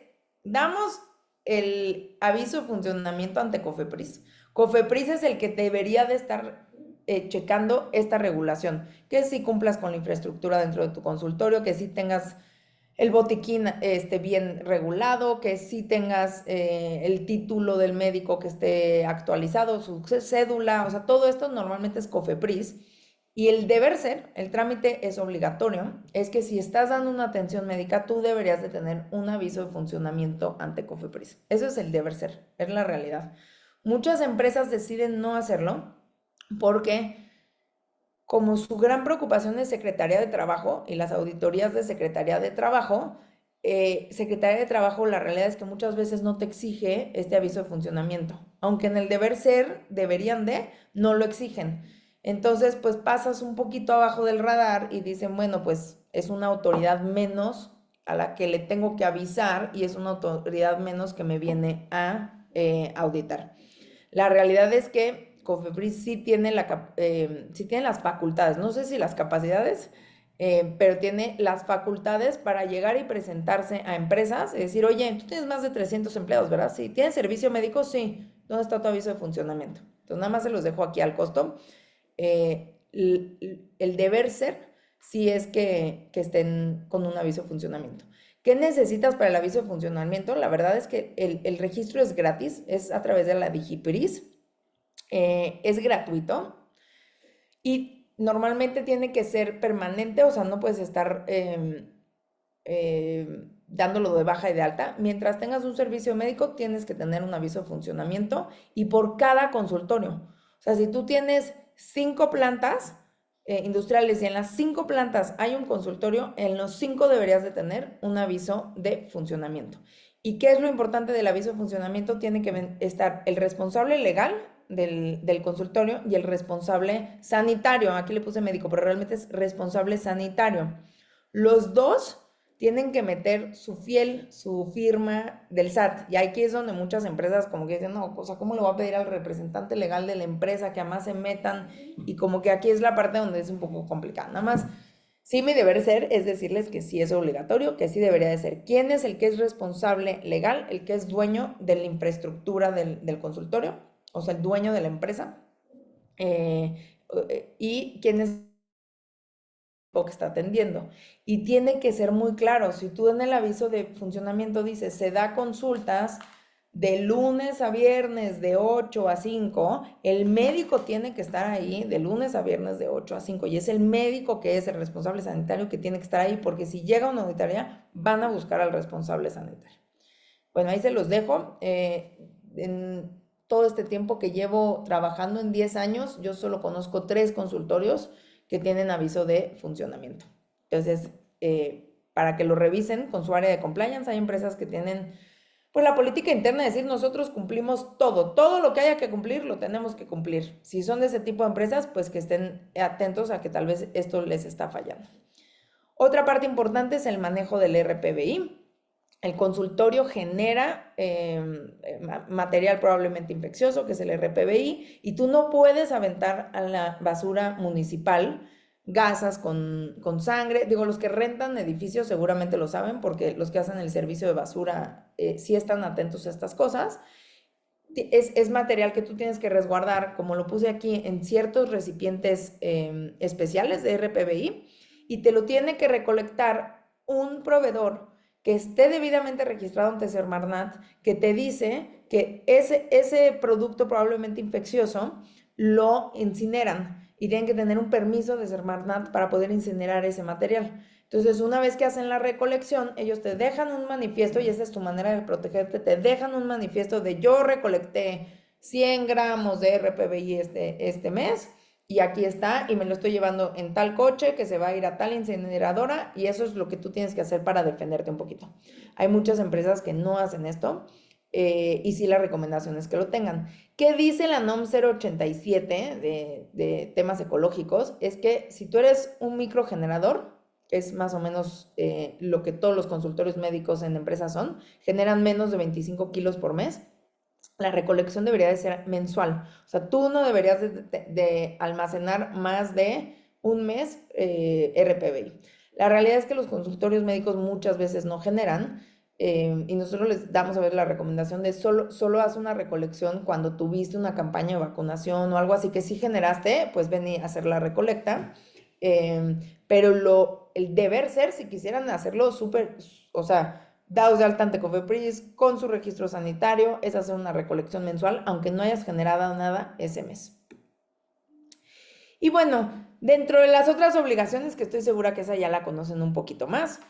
damos el aviso de funcionamiento ante COFEPRIS. COFEPRIS es el que debería de estar checando esta regulación, que si cumplas con la infraestructura dentro de tu consultorio, que si tengas el botiquín esté bien regulado, que sí tengas el título del médico que esté actualizado, su cédula, o sea, todo esto normalmente es COFEPRIS. Y el deber ser, el trámite es obligatorio, es que si estás dando una atención médica, tú deberías de tener un aviso de funcionamiento ante COFEPRIS. Eso es el deber ser, es la realidad. Muchas empresas deciden no hacerlo porque como su gran preocupación es Secretaría de Trabajo y las auditorías de Secretaría de Trabajo, la realidad es que muchas veces no te exige este aviso de funcionamiento, aunque en el deber ser deberían de, no lo exigen. Entonces, pues pasas un poquito abajo del radar y dicen, bueno, pues es una autoridad menos a la que le tengo que avisar y es una autoridad menos que me viene a auditar. La realidad es que COFEPRIS sí tiene las facultades, no sé si las capacidades, pero tiene las facultades para llegar y presentarse a empresas y decir, oye, tú tienes más de 300 empleados, ¿verdad? Sí. ¿Tienes servicio médico? Sí. ¿Dónde está tu aviso de funcionamiento? Entonces, nada más se los dejo aquí al costo. El deber ser si es que estén con un aviso de funcionamiento. ¿Qué necesitas para el aviso de funcionamiento? La verdad es que el registro es gratis, es a través de la Digipris, es gratuito y normalmente tiene que ser permanente, o sea, no puedes estar dándolo de baja y de alta. Mientras tengas un servicio médico, tienes que tener un aviso de funcionamiento y por cada consultorio. O sea, si tú tienes 5 plantas industriales y en las 5 plantas hay un consultorio, en los 5 deberías de tener un aviso de funcionamiento. ¿Y qué es lo importante del aviso de funcionamiento? Tiene que estar el responsable legal del consultorio y el responsable sanitario. Aquí le puse médico, pero realmente es responsable sanitario. Los dos tienen que meter su firma del SAT. Y aquí es donde muchas empresas como que dicen, no, o sea, ¿cómo le voy a pedir al representante legal de la empresa que además se metan? Y como que aquí es la parte donde es un poco complicada. Nada más, sí mi deber ser es decirles que sí es obligatorio, que sí debería de ser. ¿Quién es el que es responsable legal? El que es dueño de la infraestructura del consultorio, o sea, el dueño de la empresa. Y quién es que está atendiendo. Y tiene que ser muy claro, si tú en el aviso de funcionamiento dices, se da consultas de lunes a viernes de 8 a 5, el médico tiene que estar ahí de lunes a viernes de 8 a 5 y es el médico que es el responsable sanitario que tiene que estar ahí porque si llega una auditoría van a buscar al responsable sanitario. Bueno, ahí se los dejo. En todo este tiempo que llevo trabajando en 10 años, yo solo conozco 3 consultorios que tienen aviso de funcionamiento. Entonces, para que lo revisen con su área de compliance, hay empresas que tienen pues la política interna de decir nosotros cumplimos todo lo que haya que cumplir lo tenemos que cumplir. Si son de ese tipo de empresas, pues que estén atentos a que tal vez esto les está fallando. Otra parte importante es el manejo del RPBI. El consultorio genera material probablemente infeccioso, que es el RPBI, y tú no puedes aventar a la basura municipal gasas con sangre. Digo, los que rentan edificios seguramente lo saben, porque los que hacen el servicio de basura sí están atentos a estas cosas. Es material que tú tienes que resguardar, como lo puse aquí, en ciertos recipientes especiales de RPBI, y te lo tiene que recolectar un proveedor que esté debidamente registrado ante Semarnat, que te dice que ese producto probablemente infeccioso lo incineran y tienen que tener un permiso de Semarnat para poder incinerar ese material. Entonces, una vez que hacen la recolección, ellos te dejan un manifiesto, y esa es tu manera de protegerte, te dejan un manifiesto de yo recolecté 100 gramos de RPBI este mes, y aquí está, y me lo estoy llevando en tal coche que se va a ir a tal incineradora, y eso es lo que tú tienes que hacer para defenderte un poquito. Hay muchas empresas que no hacen esto, y sí la recomendación es que lo tengan. ¿Qué dice la NOM 087 de temas ecológicos? Es que si tú eres un microgenerador, es más o menos lo que todos los consultorios médicos en empresas son, generan menos de 25 kilos por mes, la recolección debería de ser mensual. O sea, tú no deberías de almacenar más de un mes RPBI. La realidad es que los consultorios médicos muchas veces no generan, y nosotros les damos a ver la recomendación de solo haz una recolección cuando tuviste una campaña de vacunación o algo así que sí generaste, pues ven a hacer la recolecta. Pero el deber ser, si quisieran hacerlo súper, o sea, dados de alta ante Cofepris, con su registro sanitario, es hacer una recolección mensual, aunque no hayas generado nada ese mes. Y bueno, dentro de las otras obligaciones, que estoy segura que esa ya la conocen un poquito más,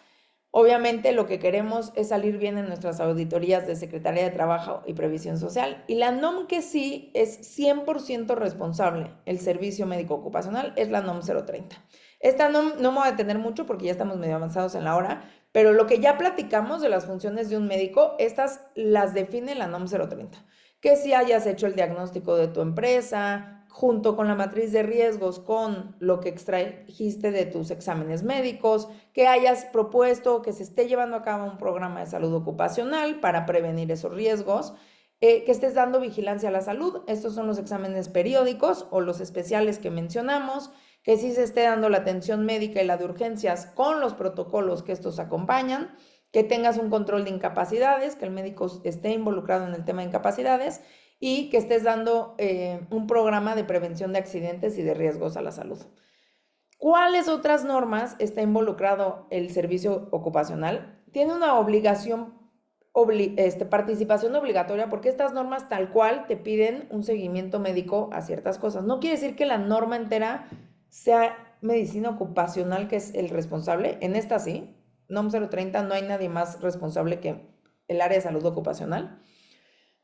obviamente lo que queremos es salir bien en nuestras auditorías de Secretaría de Trabajo y Previsión Social. Y la NOM que sí es 100% responsable, el servicio médico ocupacional, es la NOM 030. Esta NOM no me voy a detener mucho porque ya estamos medio avanzados en la hora, pero lo que ya platicamos de las funciones de un médico, estas las define la NOM 030. Que si hayas hecho el diagnóstico de tu empresa, junto con la matriz de riesgos, con lo que extrajiste de tus exámenes médicos, que hayas propuesto que se esté llevando a cabo un programa de salud ocupacional para prevenir esos riesgos, que estés dando vigilancia a la salud. Estos son los exámenes periódicos o los especiales que mencionamos, que sí se esté dando la atención médica y la de urgencias con los protocolos que estos acompañan, que tengas un control de incapacidades, que el médico esté involucrado en el tema de incapacidades, y que estés dando un programa de prevención de accidentes y de riesgos a la salud. ¿Cuáles otras normas está involucrado el servicio ocupacional? Tiene una obligación, participación obligatoria, porque estas normas tal cual te piden un seguimiento médico a ciertas cosas. No quiere decir que la norma entera sea medicina ocupacional que es el responsable. En esta sí, NOM 030, no hay nadie más responsable que el área de salud ocupacional,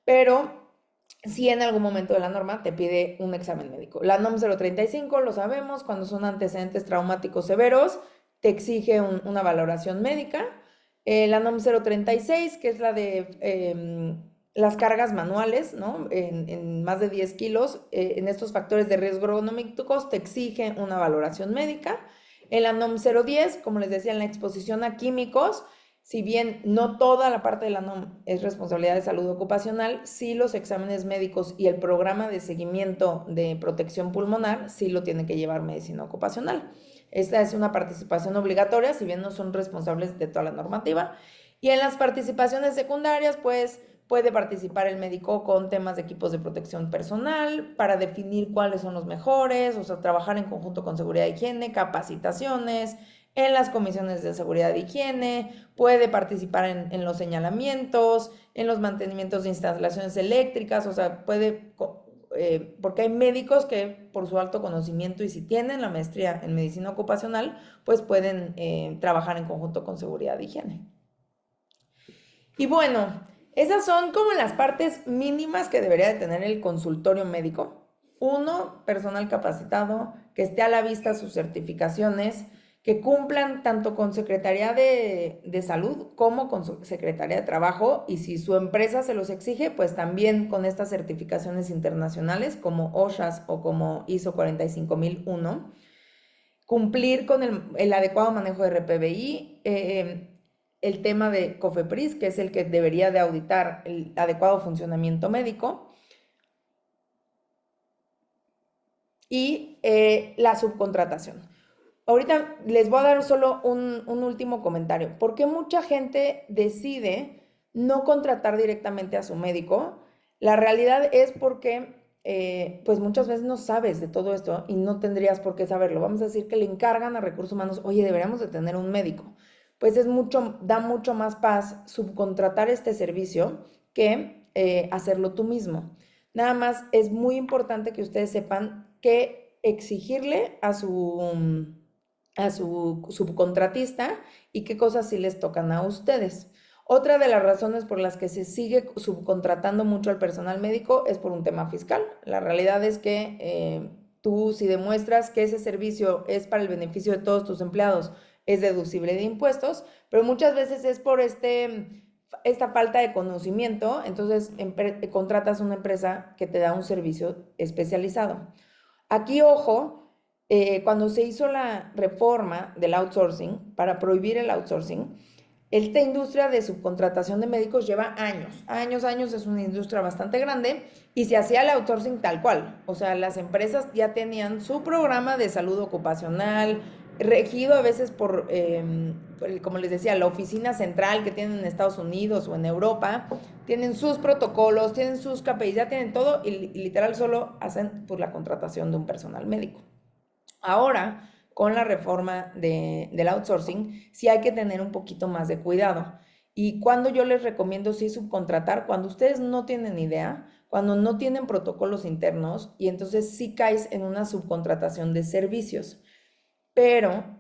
pero si en algún momento de la norma te pide un examen médico. La NOM 035, lo sabemos, cuando son antecedentes traumáticos severos, te exige una valoración médica. La NOM 036, que es la de las cargas manuales, ¿no? En más de 10 kilos, en estos factores de riesgo ergonómicos te exige una valoración médica. En la NOM 010, como les decía, en la exposición a químicos, si bien no toda la parte de la NOM es responsabilidad de salud ocupacional, sí los exámenes médicos y el programa de seguimiento de protección pulmonar sí lo tiene que llevar medicina ocupacional. Esta es una participación obligatoria, si bien no son responsables de toda la normativa. Y en las participaciones secundarias, pues puede participar el médico con temas de equipos de protección personal para definir cuáles son los mejores, o sea, trabajar en conjunto con seguridad e higiene, capacitaciones, en las comisiones de seguridad e higiene, puede participar en los señalamientos, en los mantenimientos de instalaciones eléctricas, o sea, porque hay médicos que por su alto conocimiento y si tienen la maestría en medicina ocupacional, pues pueden trabajar en conjunto con seguridad e higiene. Y bueno, esas son como las partes mínimas que debería de tener el consultorio médico. Uno, personal capacitado, que esté a la vista sus certificaciones, que cumplan tanto con Secretaría de Salud como con su Secretaría de Trabajo y si su empresa se los exige, pues también con estas certificaciones internacionales como OSHAS o como ISO 45001. Cumplir con el adecuado manejo de RPBI, el tema de COFEPRIS, que es el que debería de auditar el adecuado funcionamiento médico, y la subcontratación. Ahorita les voy a dar solo un último comentario. ¿Por qué mucha gente decide no contratar directamente a su médico? La realidad es porque pues muchas veces no sabes de todo esto y no tendrías por qué saberlo. Vamos a decir que le encargan a recursos humanos, oye, deberíamos de tener un médico. Pues da mucho más paz subcontratar este servicio que hacerlo tú mismo. Nada más es muy importante que ustedes sepan que exigirle a su subcontratista y qué cosas sí les tocan a ustedes. Otra de las razones por las que se sigue subcontratando mucho al personal médico es por un tema fiscal. La realidad es que tú si demuestras que ese servicio es para el beneficio de todos tus empleados, es deducible de impuestos, pero muchas veces es por esta falta de conocimiento, entonces contratas una empresa que te da un servicio especializado. Aquí, ojo, cuando se hizo la reforma del outsourcing, para prohibir el outsourcing, esta industria de subcontratación de médicos lleva años, años, años, es una industria bastante grande y se hacía el outsourcing tal cual. O sea, las empresas ya tenían su programa de salud ocupacional, regido a veces como les decía, la oficina central que tienen en Estados Unidos o en Europa, tienen sus protocolos, tienen sus KPIs, ya tienen todo y literal solo hacen pues, la contratación de un personal médico. Ahora, con la reforma del outsourcing, sí hay que tener un poquito más de cuidado. Y cuando yo les recomiendo sí subcontratar, cuando ustedes no tienen idea, cuando no tienen protocolos internos y entonces sí caes en una subcontratación de servicios. Pero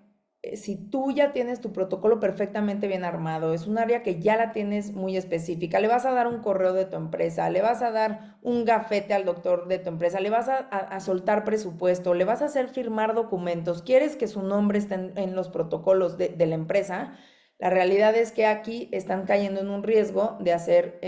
si tú ya tienes tu protocolo perfectamente bien armado, es un área que ya la tienes muy específica, le vas a dar un correo de tu empresa, le vas a dar un gafete al doctor de tu empresa, le vas a soltar presupuesto, le vas a hacer firmar documentos, quieres que su nombre esté en los protocolos de la empresa, la realidad es que aquí están cayendo en un riesgo de hacer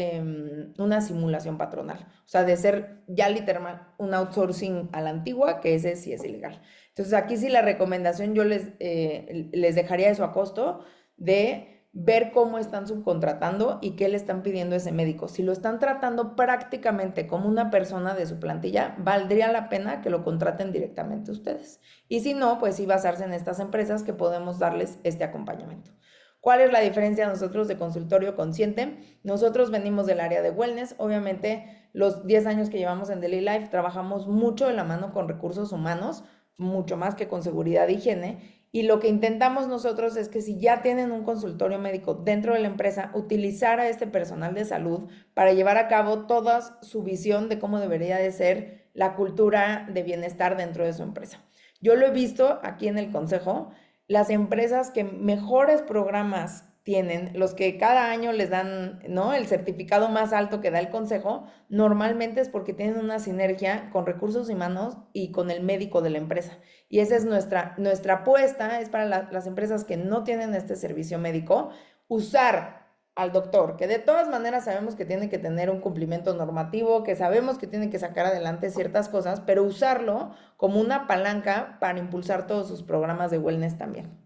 una simulación patronal, o sea, de ser ya literal un outsourcing a la antigua, que ese sí es ilegal. Entonces aquí sí la recomendación yo les dejaría eso a costo de ver cómo están subcontratando y qué le están pidiendo a ese médico. Si lo están tratando prácticamente como una persona de su plantilla, valdría la pena que lo contraten directamente ustedes. Y si no, pues sí basarse en estas empresas que podemos darles este acompañamiento. ¿Cuál es la diferencia nosotros de consultorio consciente? Nosotros venimos del área de wellness, obviamente los 10 años que llevamos en Daily Life trabajamos mucho de la mano con recursos humanos, mucho más que con seguridad e higiene. Y lo que intentamos nosotros es que si ya tienen un consultorio médico dentro de la empresa, utilizar a este personal de salud para llevar a cabo toda su visión de cómo debería de ser la cultura de bienestar dentro de su empresa. Yo lo he visto aquí en el consejo, las empresas que mejores programas tienen, los que cada año les dan, ¿no?, el certificado más alto que da el consejo, normalmente es porque tienen una sinergia con recursos humanos y con el médico de la empresa. Y esa es nuestra apuesta, es para las empresas que no tienen este servicio médico, usar al doctor, que de todas maneras sabemos que tiene que tener un cumplimiento normativo, que sabemos que tiene que sacar adelante ciertas cosas, pero usarlo como una palanca para impulsar todos sus programas de wellness también.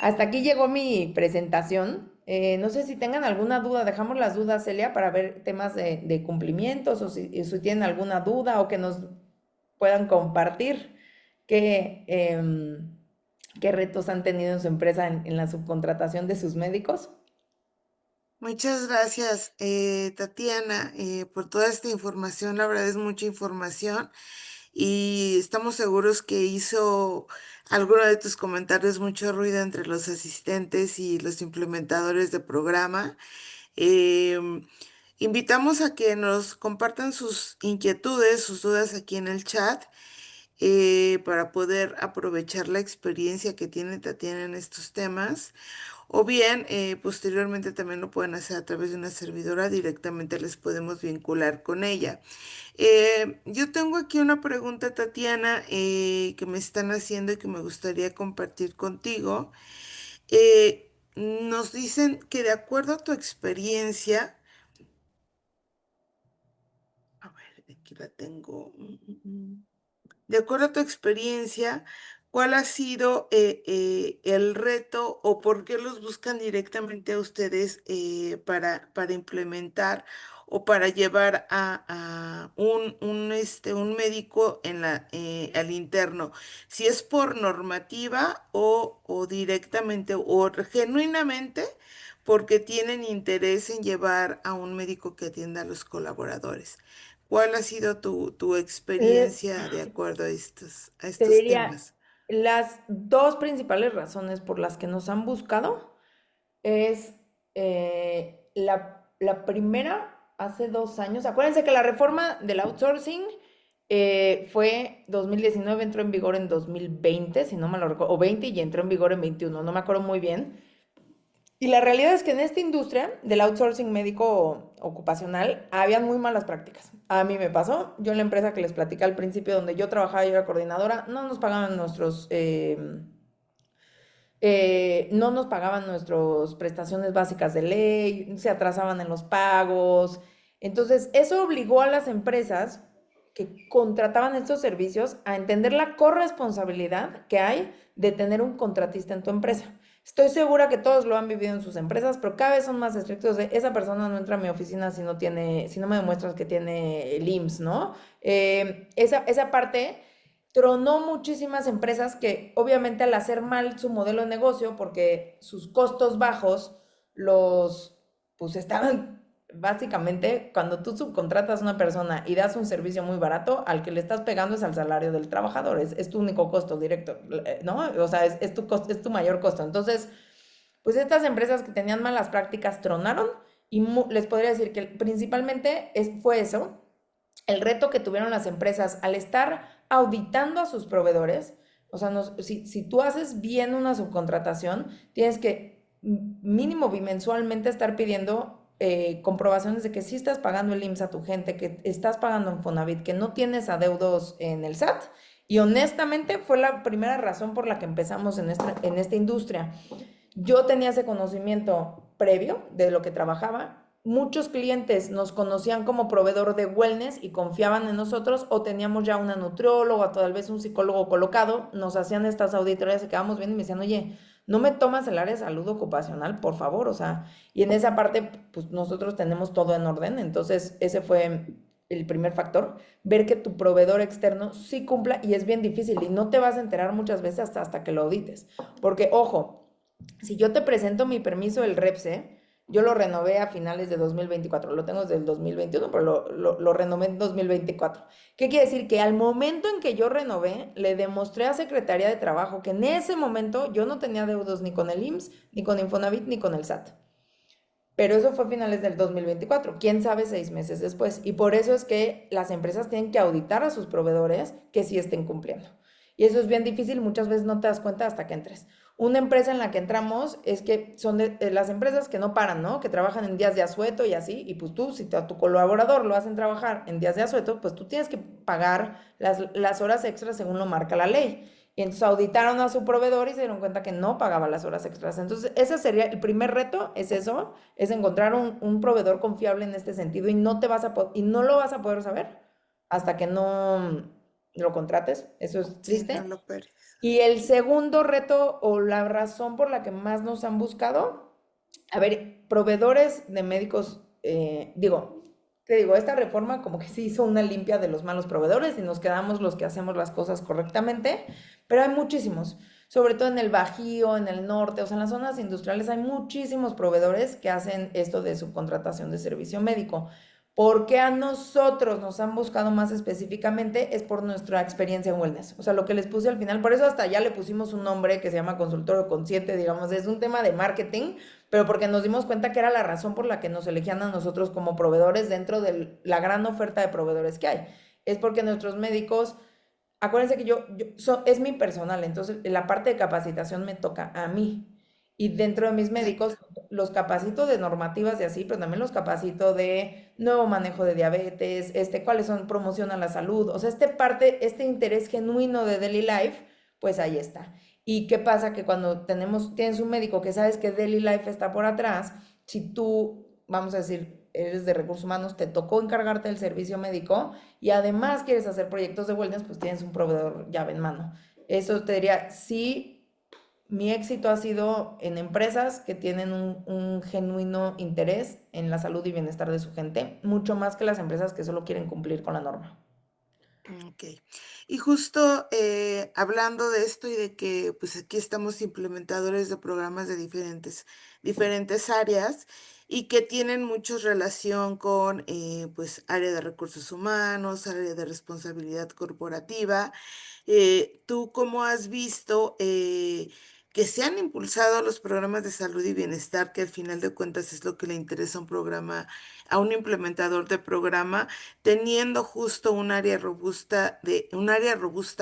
Hasta aquí llegó mi presentación. No sé si tengan alguna duda, dejamos las dudas, Celia, para ver temas de cumplimientos o si tienen alguna duda o que nos puedan compartir qué retos han tenido en su empresa en la subcontratación de sus médicos. Muchas gracias, Tatiana, por toda esta información. La verdad es mucha información. y estamos seguros que hizo alguno de tus comentarios mucho ruido entre los asistentes y los implementadores de programa. Em, Invitamos a que nos compartan sus inquietudes, sus dudas aquí en el chat, para poder aprovechar la experiencia que tiene Tatiana en estos temas. O bien, posteriormente también lo pueden hacer a través de una servidora, directamente les podemos vincular con ella. Yo tengo aquí una pregunta, Tatiana, que me están haciendo y que me gustaría compartir contigo. Nos dicen que de acuerdo a tu experiencia, a ver, aquí la tengo. De acuerdo a tu experiencia, ¿cuál ha sido el reto o por qué los buscan directamente a ustedes para implementar o para llevar a un médico al interno? Si es por normativa o directamente o genuinamente porque tienen interés en llevar a un médico que atienda a los colaboradores. ¿Cuál ha sido tu Eh, experiencia de acuerdo a Te estos diría, temas? las dos principales razones por las que nos han buscado es la primera, hace 2 años. Acuérdense que la reforma del outsourcing fue 2019, entró en vigor en 2020, si no me lo recuerdo, o 20 y entró en vigor en 21, no me acuerdo muy bien. Y la realidad es que en esta industria del outsourcing médico ocupacional habían muy malas prácticas. A mí me pasó, yo en la empresa que les platicé al principio donde yo trabajaba, yo era coordinadora, no nos pagaban nuestras prestaciones básicas de ley, se atrasaban en los pagos. Entonces, eso obligó a las empresas que contrataban estos servicios a entender la corresponsabilidad que hay de tener un contratista en tu empresa. Estoy segura que todos lo han vivido en sus empresas, pero cada vez son más estrictos de esa persona no entra a mi oficina si no me demuestras que tiene el IMSS, ¿no? Esa parte tronó muchísimas empresas que obviamente al hacer mal su modelo de negocio, porque sus costos bajos los, pues estaban básicamente, cuando tú subcontratas a una persona y das un servicio muy barato, al que le estás pegando es al salario del trabajador, es tu único costo directo, ¿no? O sea, es tu costo, es tu mayor costo. Entonces, pues estas empresas que tenían malas prácticas tronaron y les podría decir que principalmente fue eso, el reto que tuvieron las empresas al estar auditando a sus proveedores. O sea, si tú haces bien una subcontratación, tienes que mínimo bimensualmente estar pidiendo comprobaciones de que sí estás pagando el IMSS a tu gente, que estás pagando en Fonavit, que no tienes adeudos en el SAT. Y honestamente fue la primera razón por la que empezamos en esta industria. Yo tenía ese conocimiento previo de lo que trabajaba. Muchos clientes nos conocían como proveedor de wellness y confiaban en nosotros, o teníamos ya una nutrióloga, tal vez un psicólogo colocado, nos hacían estas auditorías y quedábamos viendo y me decían, oye, no me tomas el área de salud ocupacional, por favor, o sea, y en esa parte, pues nosotros tenemos todo en orden, entonces ese fue el primer factor, ver que tu proveedor externo sí cumpla, y es bien difícil y no te vas a enterar muchas veces hasta que lo audites, porque ojo, si yo te presento mi permiso del REPSE, yo lo renové a finales de 2024, lo tengo desde el 2021, pero lo renové en 2024. ¿Qué quiere decir? Que al momento en que yo renové, le demostré a Secretaría de Trabajo que en ese momento yo no tenía deudos ni con el IMSS, ni con Infonavit, ni con el SAT. Pero eso fue a finales del 2024, quién sabe 6 meses después. Y por eso es que las empresas tienen que auditar a sus proveedores que sí estén cumpliendo. Y eso es bien difícil, muchas veces no te das cuenta hasta que entres. Una empresa en la que entramos es que son de las empresas que no paran, ¿no? Que trabajan en días de asueto y así. Y pues tú, si a tu colaborador lo hacen trabajar en días de asueto, pues tú tienes que pagar las horas extras según lo marca la ley. Y entonces auditaron a su proveedor y se dieron cuenta que no pagaba las horas extras. Entonces, ese sería el primer reto, es eso, es encontrar un proveedor confiable en este sentido, y no lo vas a poder saber hasta que no lo contrates. Eso es Sí, no triste. lo Pérez. Y el segundo reto o la razón por la que más nos han buscado, a ver, proveedores de médicos, te digo, esta reforma como que sí hizo una limpia de los malos proveedores y nos quedamos los que hacemos las cosas correctamente, pero hay muchísimos, sobre todo en el Bajío, en el norte, o sea, en las zonas industriales hay muchísimos proveedores que hacen esto de subcontratación de servicio médico. ¿Por qué a nosotros nos han buscado más específicamente? Es por nuestra experiencia en wellness. O sea, lo que les puse al final, por eso hasta ya le pusimos un nombre que se llama consultorio consciente, digamos, es un tema de marketing, pero porque nos dimos cuenta que era la razón por la que nos elegían a nosotros como proveedores dentro de la gran oferta de proveedores que hay. Es porque nuestros médicos, acuérdense que es mi personal, entonces la parte de capacitación me toca a mí. Y dentro de mis Exacto. médicos los capacito de normativas y así, pero también los capacito de nuevo manejo de diabetes, cuáles son promoción a la salud, o sea, este interés genuino de Daily Life, pues ahí está. ¿Y qué pasa? Que cuando tienes un médico que sabes que Daily Life está por atrás, si tú, vamos a decir, eres de recursos humanos, te tocó encargarte del servicio médico y además quieres hacer proyectos de wellness, pues tienes un proveedor llave en mano. Eso te diría, sí, mi éxito ha sido en empresas que tienen un genuino interés en la salud y bienestar de su gente, mucho más que las empresas que solo quieren cumplir con la norma. Ok. Y justo hablando de esto y de que pues aquí estamos implementadores de programas de diferentes áreas y que tienen mucha relación con pues área de recursos humanos, área de responsabilidad corporativa. ¿Tú cómo has visto que se han impulsado los programas de salud y bienestar, que al final de cuentas es lo que le interesa a un programa, a un implementador de programa? Teniendo justo un área robusta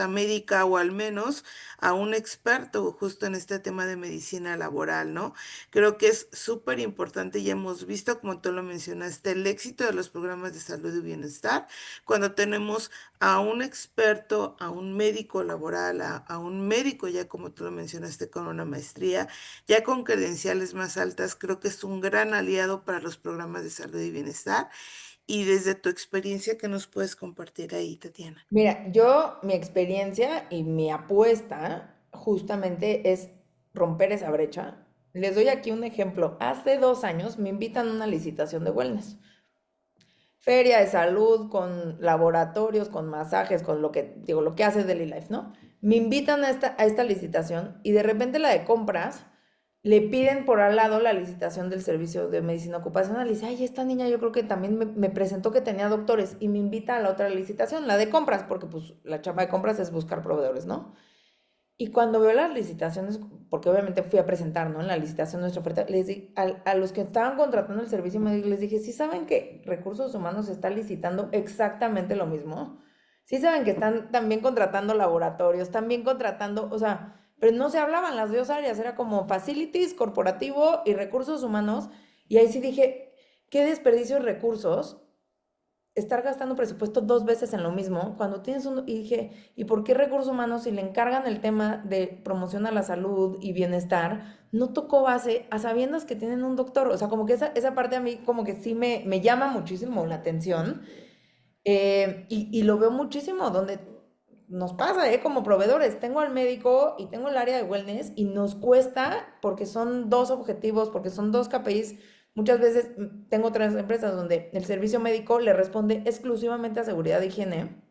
médica o al menos a un experto justo en este tema de medicina laboral, ¿no? Creo que es súper importante y hemos visto, como tú lo mencionaste, el éxito de los programas de salud y bienestar cuando tenemos a un experto, a un médico laboral, a un médico ya como tú lo mencionaste con una maestría, ya con credenciales más altas, creo que es un gran aliado para los programas de salud y bienestar. Y desde tu experiencia, ¿qué nos puedes compartir ahí, Tatiana? Mira, mi experiencia y mi apuesta justamente es romper esa brecha. Les doy aquí un ejemplo. Hace 2 años me invitan a una licitación de wellness. Feria de salud con laboratorios, con masajes, con lo que, digo, lo que hace Daily Life, ¿no? Me invitan a esta licitación y de repente la de compras le piden por al lado la licitación del servicio de medicina ocupacional y dice, ay, esta niña yo creo que también me presentó que tenía doctores y me invita a la otra licitación, la de compras, porque pues la chamba de compras es buscar proveedores, ¿no? Y cuando veo las licitaciones, porque obviamente fui a presentar, ¿no? En la licitación nuestra oferta, a los que estaban contratando el servicio médico, les dije, ¿sí saben que Recursos Humanos está licitando exactamente lo mismo? ¿Sí saben que están también contratando laboratorios, también contratando, o sea, pero no se hablaban las dos áreas, era como facilities, corporativo y recursos humanos, y ahí sí dije, qué desperdicio de recursos estar gastando presupuesto 2 veces en lo mismo, cuando tienes y dije, ¿y por qué recursos humanos si le encargan el tema de promoción a la salud y bienestar, no tocó base a sabiendas que tienen un doctor? O sea, como que esa parte a mí como que sí me llama muchísimo la atención y lo veo muchísimo donde nos pasa, como proveedores. Tengo al médico y tengo el área de wellness y nos cuesta porque son dos objetivos, porque son dos KPIs. Muchas veces tengo otras empresas donde el servicio médico le responde exclusivamente a seguridad e higiene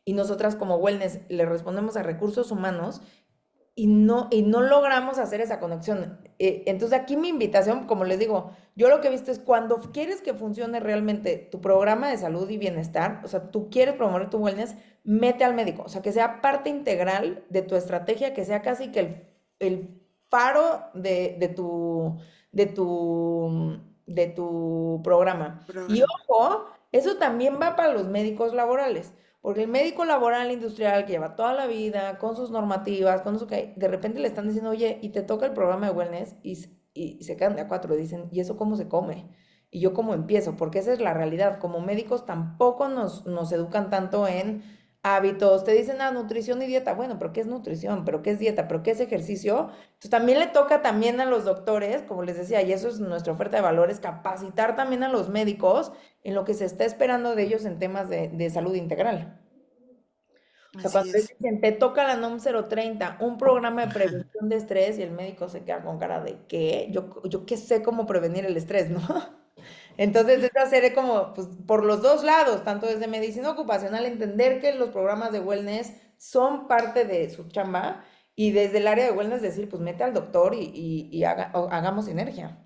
y nosotras como wellness le respondemos a recursos humanos y no logramos hacer esa conexión. Entonces aquí mi invitación, como les digo, yo lo que he visto es cuando quieres que funcione realmente tu programa de salud y bienestar, o sea, tú quieres promover tu wellness, mete al médico, o sea, que sea parte integral de tu estrategia, que sea casi que el faro de tu programa. Y Programa. ojo, eso también va para los médicos laborales. Porque el médico laboral industrial que lleva toda la vida con sus normativas, con eso que de repente le están diciendo, oye, y te toca el programa de wellness y se quedan de a cuatro y dicen, ¿y eso cómo se come? Y yo cómo empiezo, porque esa es la realidad. Como médicos tampoco nos educan tanto en hábitos. Te dicen, nutrición y dieta. Bueno, pero ¿qué es nutrición? ¿Pero qué es dieta? ¿Pero qué es ejercicio? Entonces también le toca también a los doctores, como les decía, y eso es nuestra oferta de valores, capacitar también a los médicos en lo que se está esperando de ellos en temas de salud integral. O sea, cuando Así les es. dicen, te toca la NOM 030, un programa de prevención de estrés, y el médico se queda con cara de, ¿qué? Yo qué sé cómo prevenir el estrés, ¿no? Entonces, es hacer como, pues, por los dos lados, tanto desde medicina ocupacional, entender que los programas de wellness son parte de su chamba, y desde el área de wellness decir, pues, mete al doctor y hagamos sinergia.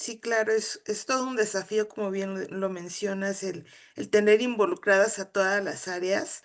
Sí, claro, es todo un desafío, como bien lo mencionas, el tener involucradas a todas las áreas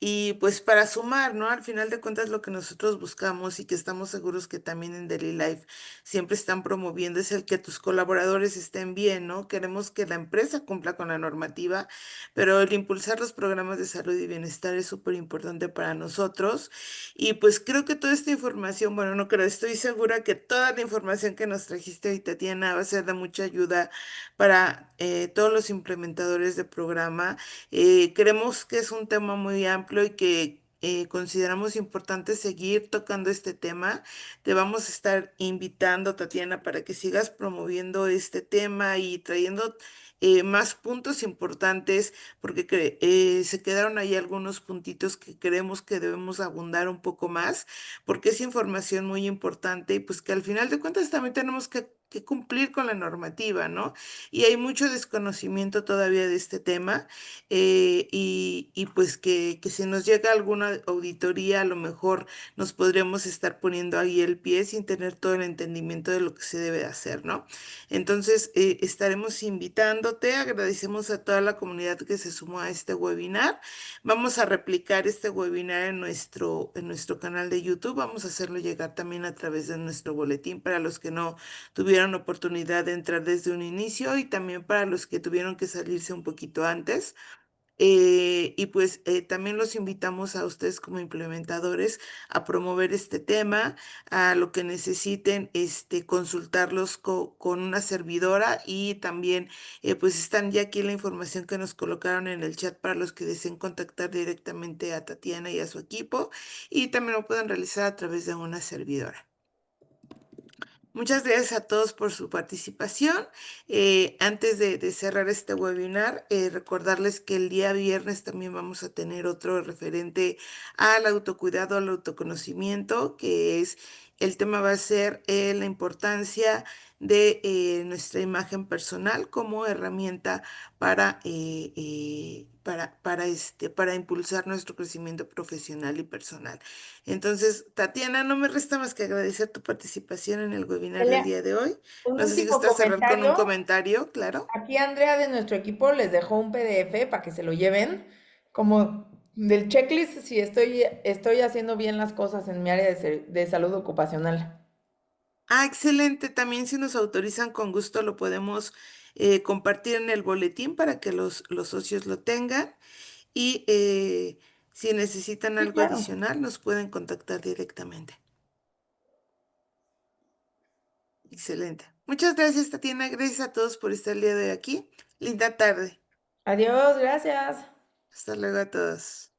y pues para sumar, ¿no? Al final de cuentas lo que nosotros buscamos y que estamos seguros que también en Daily Life siempre están promoviendo es el que tus colaboradores estén bien, ¿no? Queremos que la empresa cumpla con la normativa, pero el impulsar los programas de salud y bienestar es súper importante para nosotros. Y pues creo que toda esta información, bueno, no creo, estoy segura que toda la información que nos trajiste hoy, Tatiana, va a ser de mucha ayuda para todos los implementadores de programa. Creemos que es un tema muy amplio y que consideramos importante seguir tocando este tema. Te vamos a estar invitando, Tatiana, para que sigas promoviendo este tema y trayendo más puntos importantes porque se quedaron ahí algunos puntitos que creemos que debemos abundar un poco más, porque es información muy importante y pues que al final de cuentas también tenemos que cumplir con la normativa, ¿no? Y hay mucho desconocimiento todavía de este tema y pues que si nos llega alguna auditoría, a lo mejor nos podríamos estar poniendo ahí el pie sin tener todo el entendimiento de lo que se debe de hacer, ¿no? Entonces, estaremos invitándote, agradecemos a toda la comunidad que se sumó a este webinar. Vamos a replicar este webinar en nuestro canal de YouTube. Vamos a hacerlo llegar también a través de nuestro boletín para los que no tuvieron oportunidad de entrar desde un inicio y también para los que tuvieron que salirse un poquito antes. Y pues también los invitamos a ustedes como implementadores a promover este tema, a lo que necesiten, consultarlos con una servidora y también pues están ya aquí la información que nos colocaron en el chat para los que deseen contactar directamente a Tatiana y a su equipo y también lo pueden realizar a través de una servidora. Muchas gracias a todos por su participación. Antes de cerrar este webinar, recordarles que el día viernes también vamos a tener otro referente al autocuidado, al autoconocimiento, que es, el tema va a ser la importancia de nuestra imagen personal como herramienta para impulsar nuestro crecimiento profesional y personal. Entonces, Tatiana, no me resta más que agradecer tu participación en el webinar del Celia, día de hoy. un No sé si último gustas cerrar con un comentario. comentario, claro. Aquí Andrea de nuestro equipo les dejó un PDF para que se lo lleven, como del checklist si estoy haciendo bien las cosas en mi área de salud ocupacional. Ah, excelente. También si nos autorizan, con gusto lo podemos compartir en el boletín para que los socios lo tengan. Y si necesitan Sí, algo claro. adicional, nos pueden contactar directamente. Excelente. Muchas gracias, Tatiana. Gracias a todos por estar el día de hoy aquí. Linda tarde. Adiós, gracias. Hasta luego a todos.